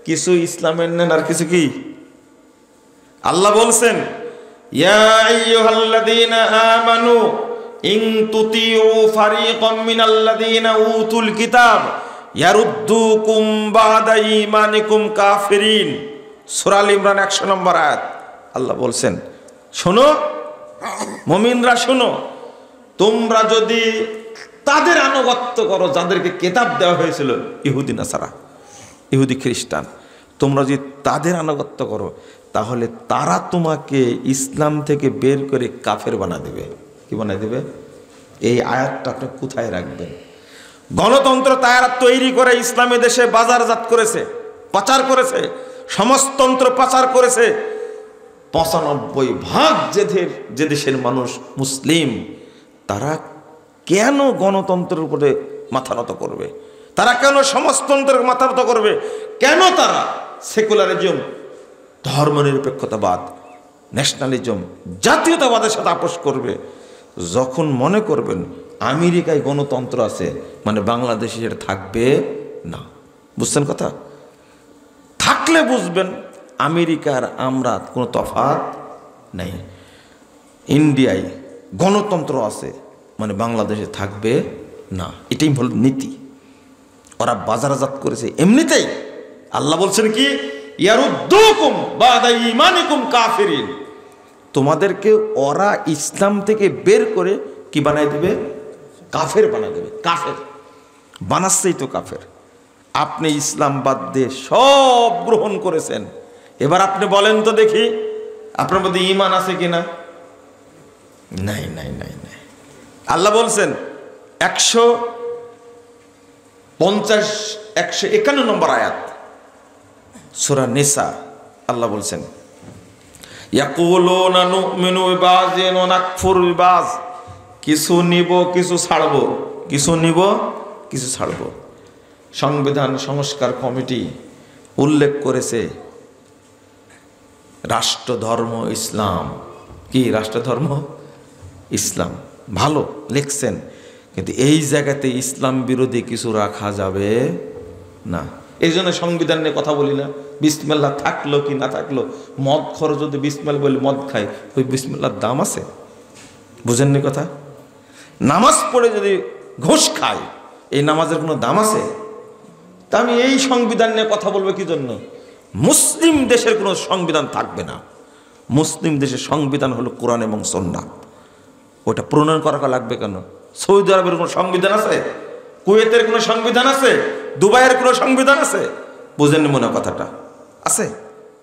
কিছু ইসলামের নেন আর কিছু কি? আল্লাহ বলছেন ইয়া আইয়ুহাল্লাযীনা আমানু ইন তুতিউ ফারীকাম মিনাল্লাযীনা উতুল কিতাব ইয়ারুদ্দুকুম বা'দা ঈমানিকুম কাফিরিন। সূরা আল ইমরান 100 নম্বর আয়াত। আল্লাহ বলছেন শোনো মুমিনরা, শোনো, তোমরা যদি তাদের আনুগত্য করো যাদেরকে কিতাব দেওয়া হয়েছিল, ইহুদি নাসারা, ইহুদি খ্রিস্টান, তোমরা যদি তাদের আনুগত্য করো তাহলে তারা তোমাকে ইসলাম থেকে বের করে কাফের বানা দেবে। কি বানা দেবে? এই আয়াতটা আপনি কোথায় রাখবেন? গণতন্ত্র তারা তৈরি করে ইসলামী দেশে বাজারজাত করেছে, পাচার করেছে, সমাজতন্ত্র পাচার করেছে। 95% যে দেশের মানুষ মুসলিম, তারা কেন গণতন্ত্রের উপরে মাথা নত করবে? তারা কেন সমাজতন্ত্রের মাথা নত করবে? কেন তারা সেকুলারিজম, ধর্মনিরপেক্ষতাবাদ, ন্যাশনালিজম, জাতীয়তাবাদের সাথে আপোষ করবে? যখন মনে করবেন আমেরিকায় গণতন্ত্র আছে মানে বাংলাদেশে সেটা থাকবে না। বুঝছেন কথা? থাকলে বুঝবেন আমেরিকার আমরা কোনো তফাৎ নেই। ইন্ডিয়ায় গণতন্ত্র আছে মানে বাংলাদেশে থাকবে না, এটাই হল নীতি। ওরা বাজারজাত করেছে এমনিতেই। আল্লাহ বলছেন কি ইয়ারুদ্দুকুম বা'দা ঈমানিকুম কাফিরিন, তোমাদেরকে ওরা ইসলাম থেকে বের করে কি বানাই দেবে? কাফের বানাই দেবে। কাফের বানাচ্ছেই তো কাফের। আপনি ইসলাম বাদ দিয়ে সব গ্রহণ করেছেন, এবার আপনি বলেন তো দেখি আপনার মধ্যে ঈমান আছে কিনা? নাই নাই নাই নাই। আল্লাহ বলছেন 151 নম্বর আয়াত সূরা নিসা। আল্লাহ বলছেন ইয়াকুলুনা নুমিনু বিবাযিন ওয়া নাকফুরু বিবায, কিছু নিব কিছু ছাড়বো, কিছু নিব কিছু ছাড়বো। সংবিধান সংস্কার কমিটি উল্লেখ করেছে রাষ্ট্রধর্ম ইসলাম। কি রাষ্ট্রধর্ম? ইসলাম। ভালো লিখছেন, কিন্তু এই জায়গাতে ইসলাম বিরোধী কিছু রাখা যাবে না। এই জন্য সংবিধান নিয়ে কথা বলি না। বিসমিল্লাহ থাকলো কি না থাকলো, মদ খর যদি বিসমিল্লাহ বলে মদ খায়, ওই বিসমিল্লাহর দাম আছে? বুঝেননি কথা? নামাজ পড়ে যদি ঘুষ খায়, এই নামাজের কোনো দাম আছে? তা আমি এই সংবিধান নিয়ে কথা বলবো কি জন্য? মুসলিম দেশের কোনো সংবিধান থাকবে না। মুসলিম দেশের সংবিধান হলো কোরআন এবং সুন্নাহ। ওটা প্রণয়ন করা লাগবে কেন? সৌদি আরবের কোনো সংবিধান আছে? কুয়েতের কোনো সংবিধান আছে? দুবাইয়ের কোনো সংবিধান আছে? বুঝেননি মনে কথাটা? আছে?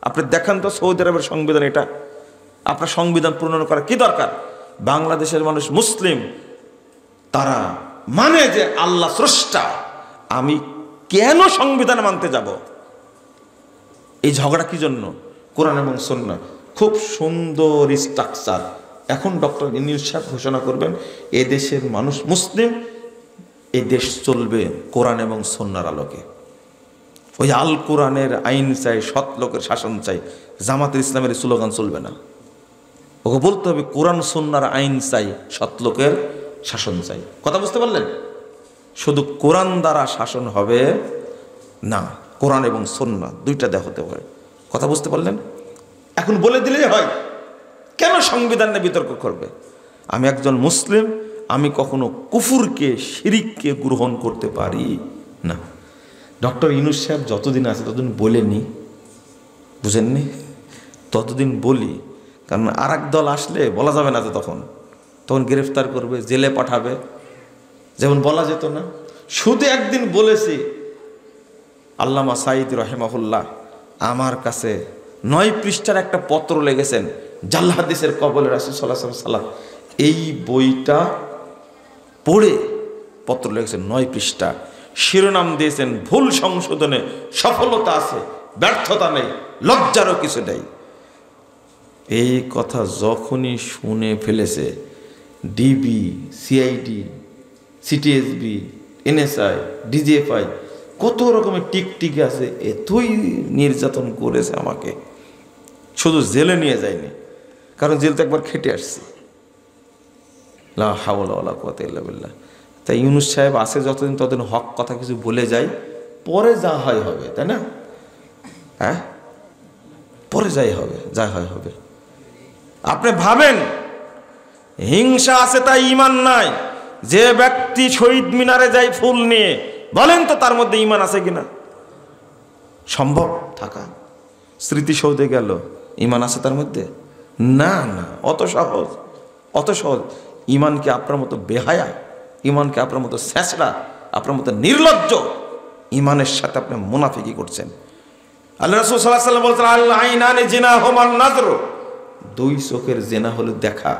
আপনি দেখান তো সৌদি আরবের সংবিধান এটা। আপনার সংবিধান প্রণয়ন করা কি দরকার? বাংলাদেশের মানুষ মুসলিম, তারা মানে যে আল্লাহ স্রষ্টা, আমি কেন সংবিধান মানতে যাব? এই ঝগড়া কি জন্য? কোরআন এবং সুন্নাহ খুব সুন্দর স্ট্রাকচার। এখন ডক্টর ইউনূস সাহেব ঘোষণা করবেন এদেশের মানুষ মুসলিম, এই দেশ চলবে কোরআন এবং সুন্নাহর আলোকে। ওই আল কোরআনের আইন চাই, সৎ লোকের শাসন চাই, জামাতের ইসলামের স্লোগান চলবে না। ওকে বলতে হবে কোরআন সুন্নাহর আইন চাই, সৎ লোকের শাসন চাই। কথা বুঝতে পারলেন? শুধু কোরআন দ্বারা শাসন হবে না, কোরআন এবং সুন্নাহ দুইটা দেখাতে হয়। কথা বুঝতে পারলেন? এখন বলে দিলেই হয়। কেন সংবিধান নিয়ে বিতর্ক করবে? আমি একজন মুসলিম, আমি কখনো কুফুরকে, শিরিককে গ্রহণ করতে পারি না। ডক্টর ইউনূস সাহেব যতদিন আছে ততদিন বলেনি, বুঝেননি? ততদিন বলি, কারণ আর এক দল আসলে বলা যাবে না, তো তখন গ্রেফতার করবে, জেলে পাঠাবে, যেমন বলা যেত না। শুধু একদিন বলেছি, আল্লামা সাঈদ রহিমাহুল্লাহ আমার কাছে 9 পৃষ্ঠার একটা পত্র লেগেছেন, জাল হাদিসের কবলে রাসূল সাল্লাল্লাহু আলাইহি ওয়াসাল্লাম। এই বইটা পড়ে পত্র লিখেছেন 9 পৃষ্ঠা, শিরোনাম দিয়েছেন ভুল সংশোধনে সফলতা আছে, ব্যর্থতা নেই, লজ্জারও কিছু নেই। এই কথা যখনই শুনে ফেলেছে DB, CID, CTSB, NSI, DGFI, কত রকমের টিকটিকি আছে, এতই নির্যাতন করেছে আমাকে। শুধু জেলে নিয়ে যায়নি, কারণ জেল তো একবার খেটে আসছি। লা হাওলা ওয়ালা কুওয়াতা ইল্লা বিল্লাহ। তাই ইউনূস সাহেব আছে যতদিন ততদিন হক কথা কিছু বলে যায়, পরে যা হয় হবে, তাই না? হ্যাঁ, পরে যাই হবে, যা হয় হবে। আপনি ভাবেন হিংসা আছে তাই ঈমান নাই? যে ব্যক্তি শহীদ মিনারে যায় ফুল নিয়ে, বলেন তো তার মধ্যে ঈমান আছে কিনা? সম্ভব থাকা? স্মৃতিসৌধে গেল, ঈমান আছে তার মধ্যে? না না, অত সহজ, অত সহজ। ঈমানকে আপনার মতো বেহায়া, ঈমানকে আপনার মতো ছেঁচড়া, আপনার মতো নির্লজ্জ ঈমানের সাথে আপনি মুনাফিকি করছেন। আল্লাহ রাসূল সাল্লাল্লাহু আলাইহি ওয়াসাল্লাম বলছেন, আল আইনানি জিনাহুমান নাযর, 2 চোখের জিনা হলো দেখা।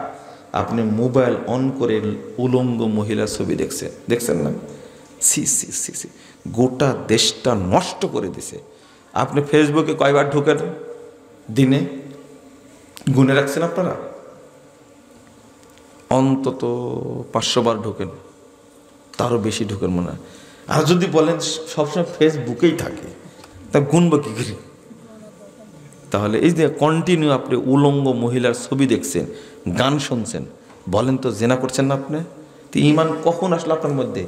আপনি মোবাইল অন করে উলঙ্গ মহিলার ছবি দেখছেন না? সি সি সি সি, গোটা দেশটা নষ্ট করে দিছে। আপনি ফেসবুকে কয়বার ঢোকেন দিনে? গুনে রাখছেন আপনারা? অন্তত 500 বার ঢোকেন, তারও বেশি ঢোকেন মনে হয়। আর যদি বলেন সবসময় ফেসবুকেই থাকে, তা গুনবো কি করে? তাহলে এই যে কন্টিনিউ আপনি উলঙ্গ মহিলার ছবি দেখছেন, গান শুনছেন, বলেন তো জেনা করছেন না আপনি? তো ঈমান কখন আসলো আপনার মধ্যে?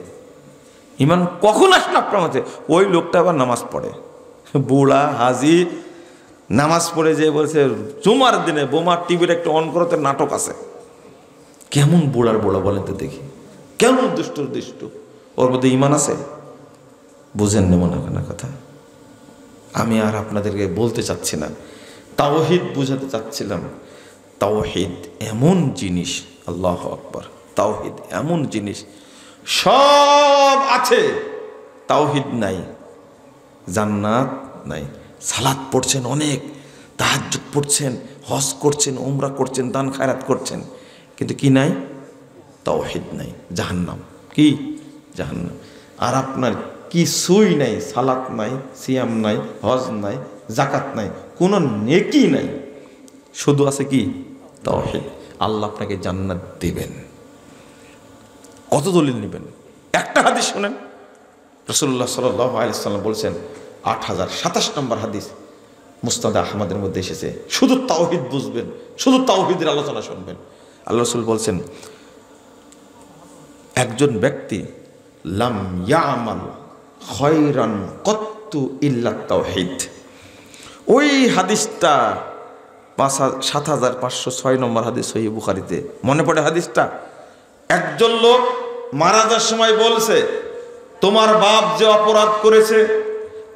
ঈমান কখন আসলো আপনার মধ্যে? ওই লোকটা আবার নামাজ পড়ে, বুড়া হাজি, নামাজ পড়ে যে বলছে জুমার দিনে বোমার টিভির একটা অন করতে নাটক আছে। কেমন বুড়ার বুড়া বলেন তো দেখি, কেমন দুষ্ট দুষ্ট, ওর মধ্যে ঈমান আছে? বুঝেন না মনে হয় না কথা। আমি আর আপনাদেরকে বলতে চাচ্ছি না, তাওহীদ বুঝাতে চাচ্ছিলাম। তাওহীদ এমন জিনিস, আল্লাহু আকবার, তাওহীদ এমন জিনিস, সব আছে, তাওহীদ নাই, জান্নাত নাই। সালাত পড়ছেন অনেক, তাহাজ্জুদ পড়ছেন, হজ করছেন, উমরা করছেন, দান খায়রাত করছেন, কিন্তু কি নাই? তাওহীদ নাই, জাহান্নাম। কি? জাহান্নাম। আর আপনার কিছুই নাই, সালাত নাই, সিয়াম নাই, হজ নাই, জাকাত নাই, কোনো নেকি নাই, শুধু আছে কি? তাওহীদ। আল্লাহ আপনাকে জান্নাত দিবেন। কত দলিল নেবেন? একটা হাদিস শুনেন, রাসূলুল্লাহ সাল্লাল্লাহু আলাইহি ওয়াসাল্লাম বলছেন, 8027 নম্বর হাদিস মুসনাদ আহমদের মধ্যে এসেছে। শুধু তাওহীদ বুঝবেন, শুধু তাওহীদের আলোচনা শুনবেন। আল্লাহ রাসূল বলছেন, একজন ব্যক্তি লাম ইয়ামাল খায়রান কত্তু ইল্লা তাওহীদ। ওই হাদিসটা 7506 নম্বর হাদিস সহিহ বুখারীতে। মনে পড়ে হাদিসটা? একজন লোক মারা যাওয়ার সময় বলছে, তোমার বাপ যে অপরাধ করেছে,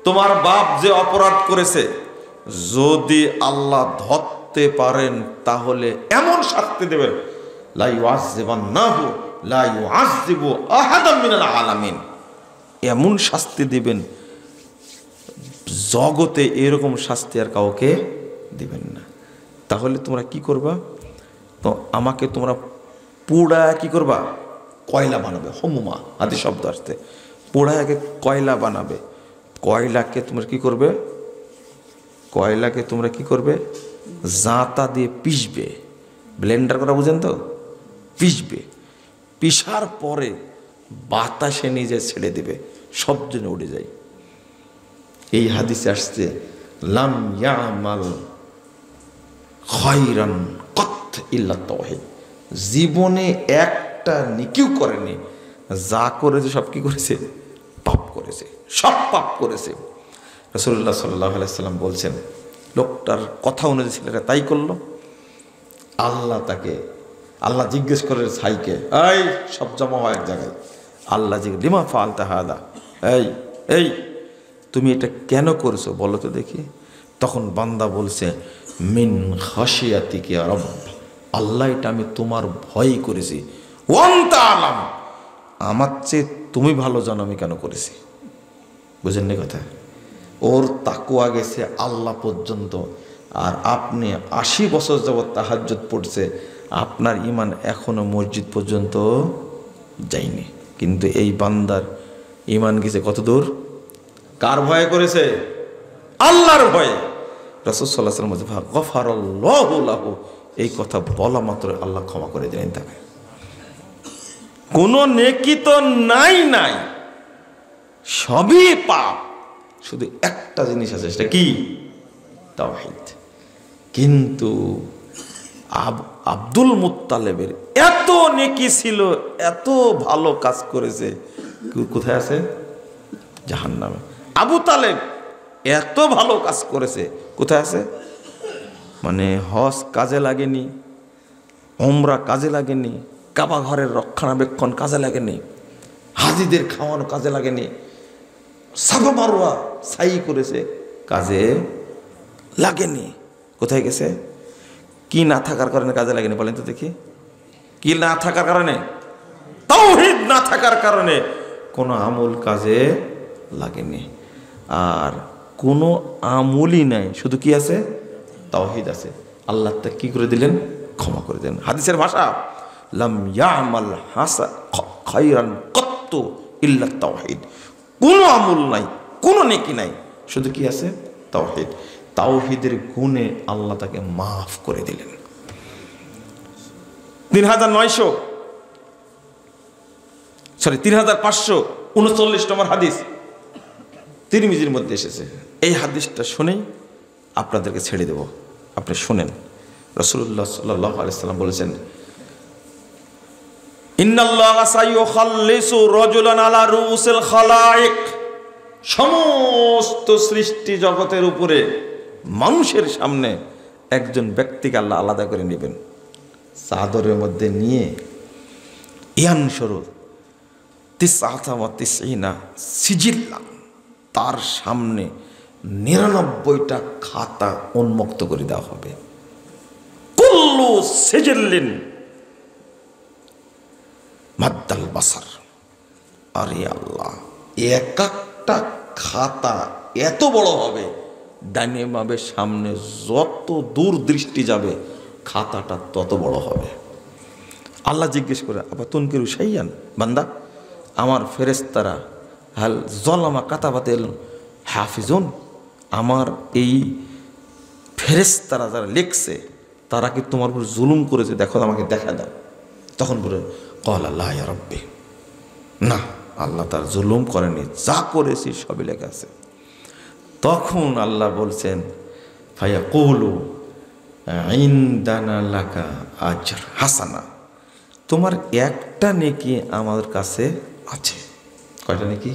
তোমার বাপ যে অপরাধ করেছে, যদি আল্লাহ ধরতে পারেন তাহলে এমন শাস্তি দেবেন, লা ইউআযযিবান্নাহু লা ইউআযযিবু আহাদাম মিনাল আলামিন, এমন শাস্তি দিবেন জগতে এরকম শাস্তি আর কাউকে দিবেন না। তাহলে তোমরা কি করবা? তো আমাকে তোমরা পুড়া কি করবা? কয়লা বানাবে। হমুমা আদি শব্দ আসতে, পোড়াকে কয়লা বানাবে। কয়লাকে তোমরা কি করবে? কয়লাকে তোমরা কি করবে? জাঁতা দিয়ে পিষবে, ব্লেন্ডার করা বুঝেন তো? পিষবে, পিষার পরে বাতাসে নিজে ছেড়ে দেবে, সব জন্য উড়ে যায়। এই হাদিসে আসছে, লাম ইয়ামাল খায়রান কত ইল্লা তাওহীদ, জীবনে একটা নেকিও করেনি, যা করেছে সব কি করেছে? পাপ করেছে, সব পাপ করেছে। রাসূলুল্লাহ সাল্লাল্লাহু আলাইহি ওয়াসাল্লাম বলছেন, লোকটার কথা অনুযায়ী ছেলেটা তাই করলো। আল্লাহ জিজ্ঞেস করে ছাইকে, এই সব জমা হয় এক জায়গায়। আল্লাহ জিজ্ঞেস, লিমা ফাআলতা হাদা, এই তুমি এটা কেন করেছো বলো তো দেখি। তখন বান্দা বলছে, মিন খাশিয়াতিকা ইয়া রব, আল্লাহ এটা আমি তোমার ভয় করেছি। ওয়ান্তা আলাম, আমার চেয়ে তুমি ভালো জানো আমি কেন করেছি। বুঝেন না কথা? ওর তাকওয়া গেছে আল্লাহ পর্যন্ত, আর আপনি 80 বছর যাবত তাহাজ্জুদ পড়ছে, আপনার ঈমান এখনো মসজিদ পর্যন্ত যায়নি। কিন্তু এই বান্দার ঈমান গেছে কত দূর? কার ভয়ে করেছে? আল্লাহর ভয়ে। রাসূল সাল্লাল্লাহু আলাইহি ওয়াসাল্লাম বলেন গফারাল্লাহু লাহু, এই কথা বলা মাত্র আল্লাহ ক্ষমা করে দিলেন তাকে। কোনো নেকি তো নাই, সবই পাপ, শুধু একটা জিনিস আছে, সেটা কি? তাওহীদ। কিন্তু আব্দুল মুত্তালিবের এত নেকি ছিল, এত ভালো কাজ করেছে, কোথায় আছে? জাহান্নামে। আবু তালেব এত ভালো কাজ করেছে, কোথায় আছে? মানে হজ কাজে লাগেনি, উমরা কাজে লাগেনি, কাবা ঘরের রক্ষণাবেক্ষণ কাজে লাগেনি, হাজিদের খাওয়ানো কাজে লাগেনি, সাফা মারওয়া সাই করেছে, কাজে লাগেনি। কোথায় গেছে? কি না থাকার কারণে কাজে লাগেনি বলেন তো দেখি? কি না থাকার কারণে? তাওহীদ না থাকার কারণে কোনো আমল কাজে লাগেনি। আর কোনো আমলই নাই, শুধু কি আছে? তাওহীদ আছে। আল্লাহ তা কি করে দিলেন? ক্ষমা করে দেন। হাদিসের ভাষা, লাম ইয়ামাল হাসা খায়রান কত্তু ইল্লা তাওহীদ। কোনো আমল নাই, কোনো নেকি নাই, শুধু কি আছে? তাওহীদ। তাওহীদের গুণে আল্লাহ তাকে মাফ করে দিলেন। 3539 নম্বর হাদিস তিরমিজির মধ্যে এসেছে। এই হাদিসটা শুনেই আপনাদেরকে ছেড়ে দেব, আপনি শুনেন। রাসূলুল্লাহ সাল্লাল্লাহু আলাইহি ওয়াসাল্লাম বলেছেন, ইন্নাল্লাহা সায়ুখাল্লিসু রাজুলান আলা রুউসিল খালায়েক। সমস্ত সৃষ্টি জগতের উপরে মানুষের সামনে একজন ব্যক্তিকে আল্লাহ আলাদা করে নেবেন, চাদরের মধ্যে নিয়ে ইয়ানশুরু তিসআতা ওয়া তিসঈনা সিজিল্লান, তার সামনে 99টা খাতা উন্মুক্ত করে দেওয়া হবে। কুল্লু সিজিল্লিন মাদ্দাল বাসার। আরে আল্লাহ, এক একটা খাতা এত বড় হবে, ডাইনে বামে সামনে যত দূর দৃষ্টি যাবে খাতাটা তত বড় হবে। আল্লাহ জিজ্ঞেস করে, আবার তুনকিরু শাইয়ান, বান্দা আমার ফেরেশতারা হাল জলামা কাতাবাতিল হাফিজুন, আমার এই ফেরেশতারা যারা লিখছে তারা কি তোমার উপর জুলুম করেছে? দেখো, আমাকে দেখা দাও। তখন বলে, ক্বাল লা ইয়া রাব্বি, না, আল্লাহ তার জুলুম করেনি, যা করেছি সবই লেখা আছে। তখন আল্লাহ বলছেন, ফায়াকুলু ইনদানা লাকা আজর হাসানা, তোমার একটা নেকি আমাদের কাছে আছে। কয়টা নেকি?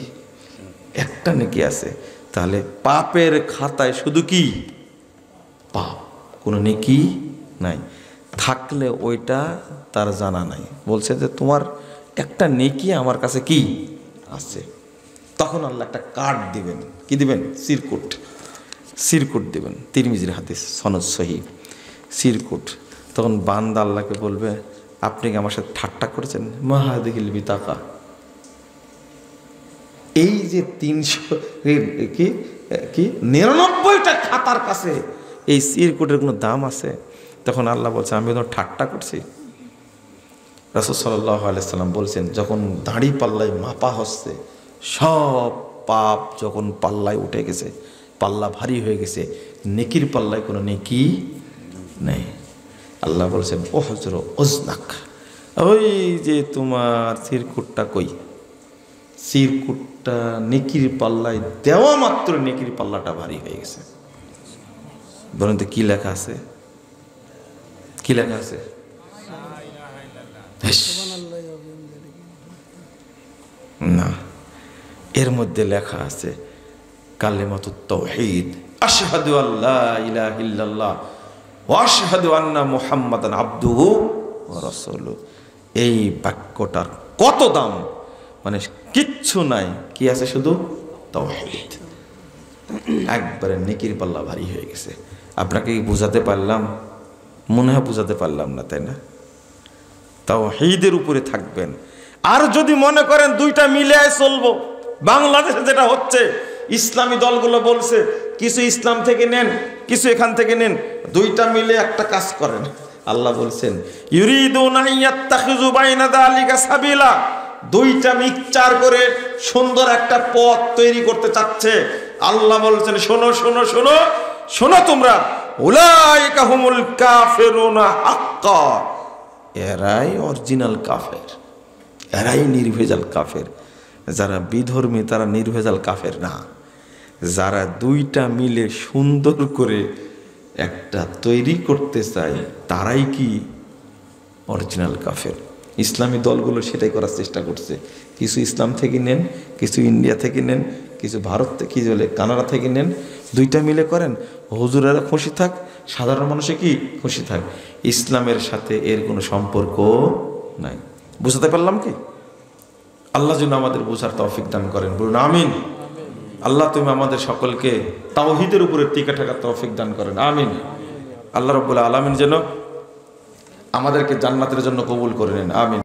একটা নেকি আছে। তাহলে পাপের খাতায় শুধু কি? পাপ, কোনো নেকি নাই। থাকলে ওইটা তার জানা নাই, বলছে যে তোমার একটা নেকি আমার কাছে কি আছে। তখন আল্লাহ একটা কার্ড দিবেন। কি দিবেন? সিরকুট দিবেন। তিরমিজির হাদিস, সনদ সহিহ, সিরকুট। তখন বান্দা আল্লাহকে বলবে, আপনি কি আমার সাথে ঠাট্টা করেছেন? মাহাদিহিল বিতাকা, এই যে 99টা খাতার কাছে এই সিরকুটের কোনো দাম আছে? তখন আল্লাহ বলছে, আমি তো ঠাট্টা করছি। রাসূল সাল্লাল্লাহু আলাইহি সাল্লাম বলছেন, যখন দাড়ি পাল্লায় মাপা হচ্ছে, সব পাপ যখন পাল্লায় উঠে গেছে, পাল্লা ভারী হয়ে গেছে, নেকির পাল্লায় কোনো নেকি নেই। আল্লাহ বলছেন, ও হজর ওজনাক, ওই যে তোমার সিরকুটটা কই? সিরকুটটা নেকির পাল্লায় দেওয়া মাত্র নেকির পাল্লাটা ভারী হয়ে গেছে। বলেন তো কি লেখা আছে? কি লেখা আছে? না, এর মধ্যে লেখা আছে কালিমাতুত তাওহীদ, আশহাদু আল্লা ইলাহা ইল্লাল্লাহ ওয়া আশহাদু আন্না মুহাম্মাদান আবদুহু ওয়া রাসূলুহু। এই বাক্যটার কত দাম! মানে কিচ্ছু নাই, কি আছে? শুধু তাওহীদ। একবারে নেকির পাল্লা ভারী হয়ে গেছে। আপনাকে বুঝাতে পারলাম? মনে হয় বুঝাতে পারলাম না, তাই না? তাওহীদের উপরে থাকবেন। আর যদি মনে করেন দুইটা মিলে চলবো, বাংলাদেশে যেটা হচ্ছে, ইসলামী দলগুলো বলছে কিছু ইসলাম থেকে নেন, কিছু এখান থেকে নেন, দুইটা মিলে একটা কাজ করেন। আল্লাহ বলছেন, ইউরিদুনা আন ইয়াত্তাখিযু বাইনা যালিকা সাবিলা, দুইটা মিক্সচার করে সুন্দর একটা পথ তৈরি করতে চাচ্ছে। আল্লাহ বলছেন শোনো শোনো শোনো শোনো তোমরা, উলাইকা হুমুল কাফিরুনা হাক্কা, এরাই অরিজিনাল কাফের, এরাই নির্ভেজাল কাফের। যারা বিধর্মী তারা নির্ভেজাল কাফের না, যারা দুইটা মিলে সুন্দর করে একটা তৈরি করতে চায় তারাই কি অরিজিনাল কাফের। ইসলামী দলগুলো সেটাই করার চেষ্টা করছে, কিছু ইসলাম থেকে নেন, কিছু ইন্ডিয়া থেকে নেন, কিছু ভারত থেকে বলে কানাডা থেকে নেন, দুইটা মিলে করেন, হুজুরেরা খুশি থাক, সাধারণ মানুষে কি খুশি থাক। ইসলামের সাথে এর কোনো সম্পর্ক নাই। বুঝতে পারলাম কি? আল্লাহ যেন আমাদের বোঝার তৌফিক দান করেন, বলুন আমিন। আল্লাহ তুমি আমাদের সকলকে তাওহীদের উপরে টিকে থাকার তৌফিক দান করেন, আমিন। আল্লাহ রাব্বুল আলামিন যেন আমাদেরকে জান্নাতের জন্য কবুল করে নেন, আমিন।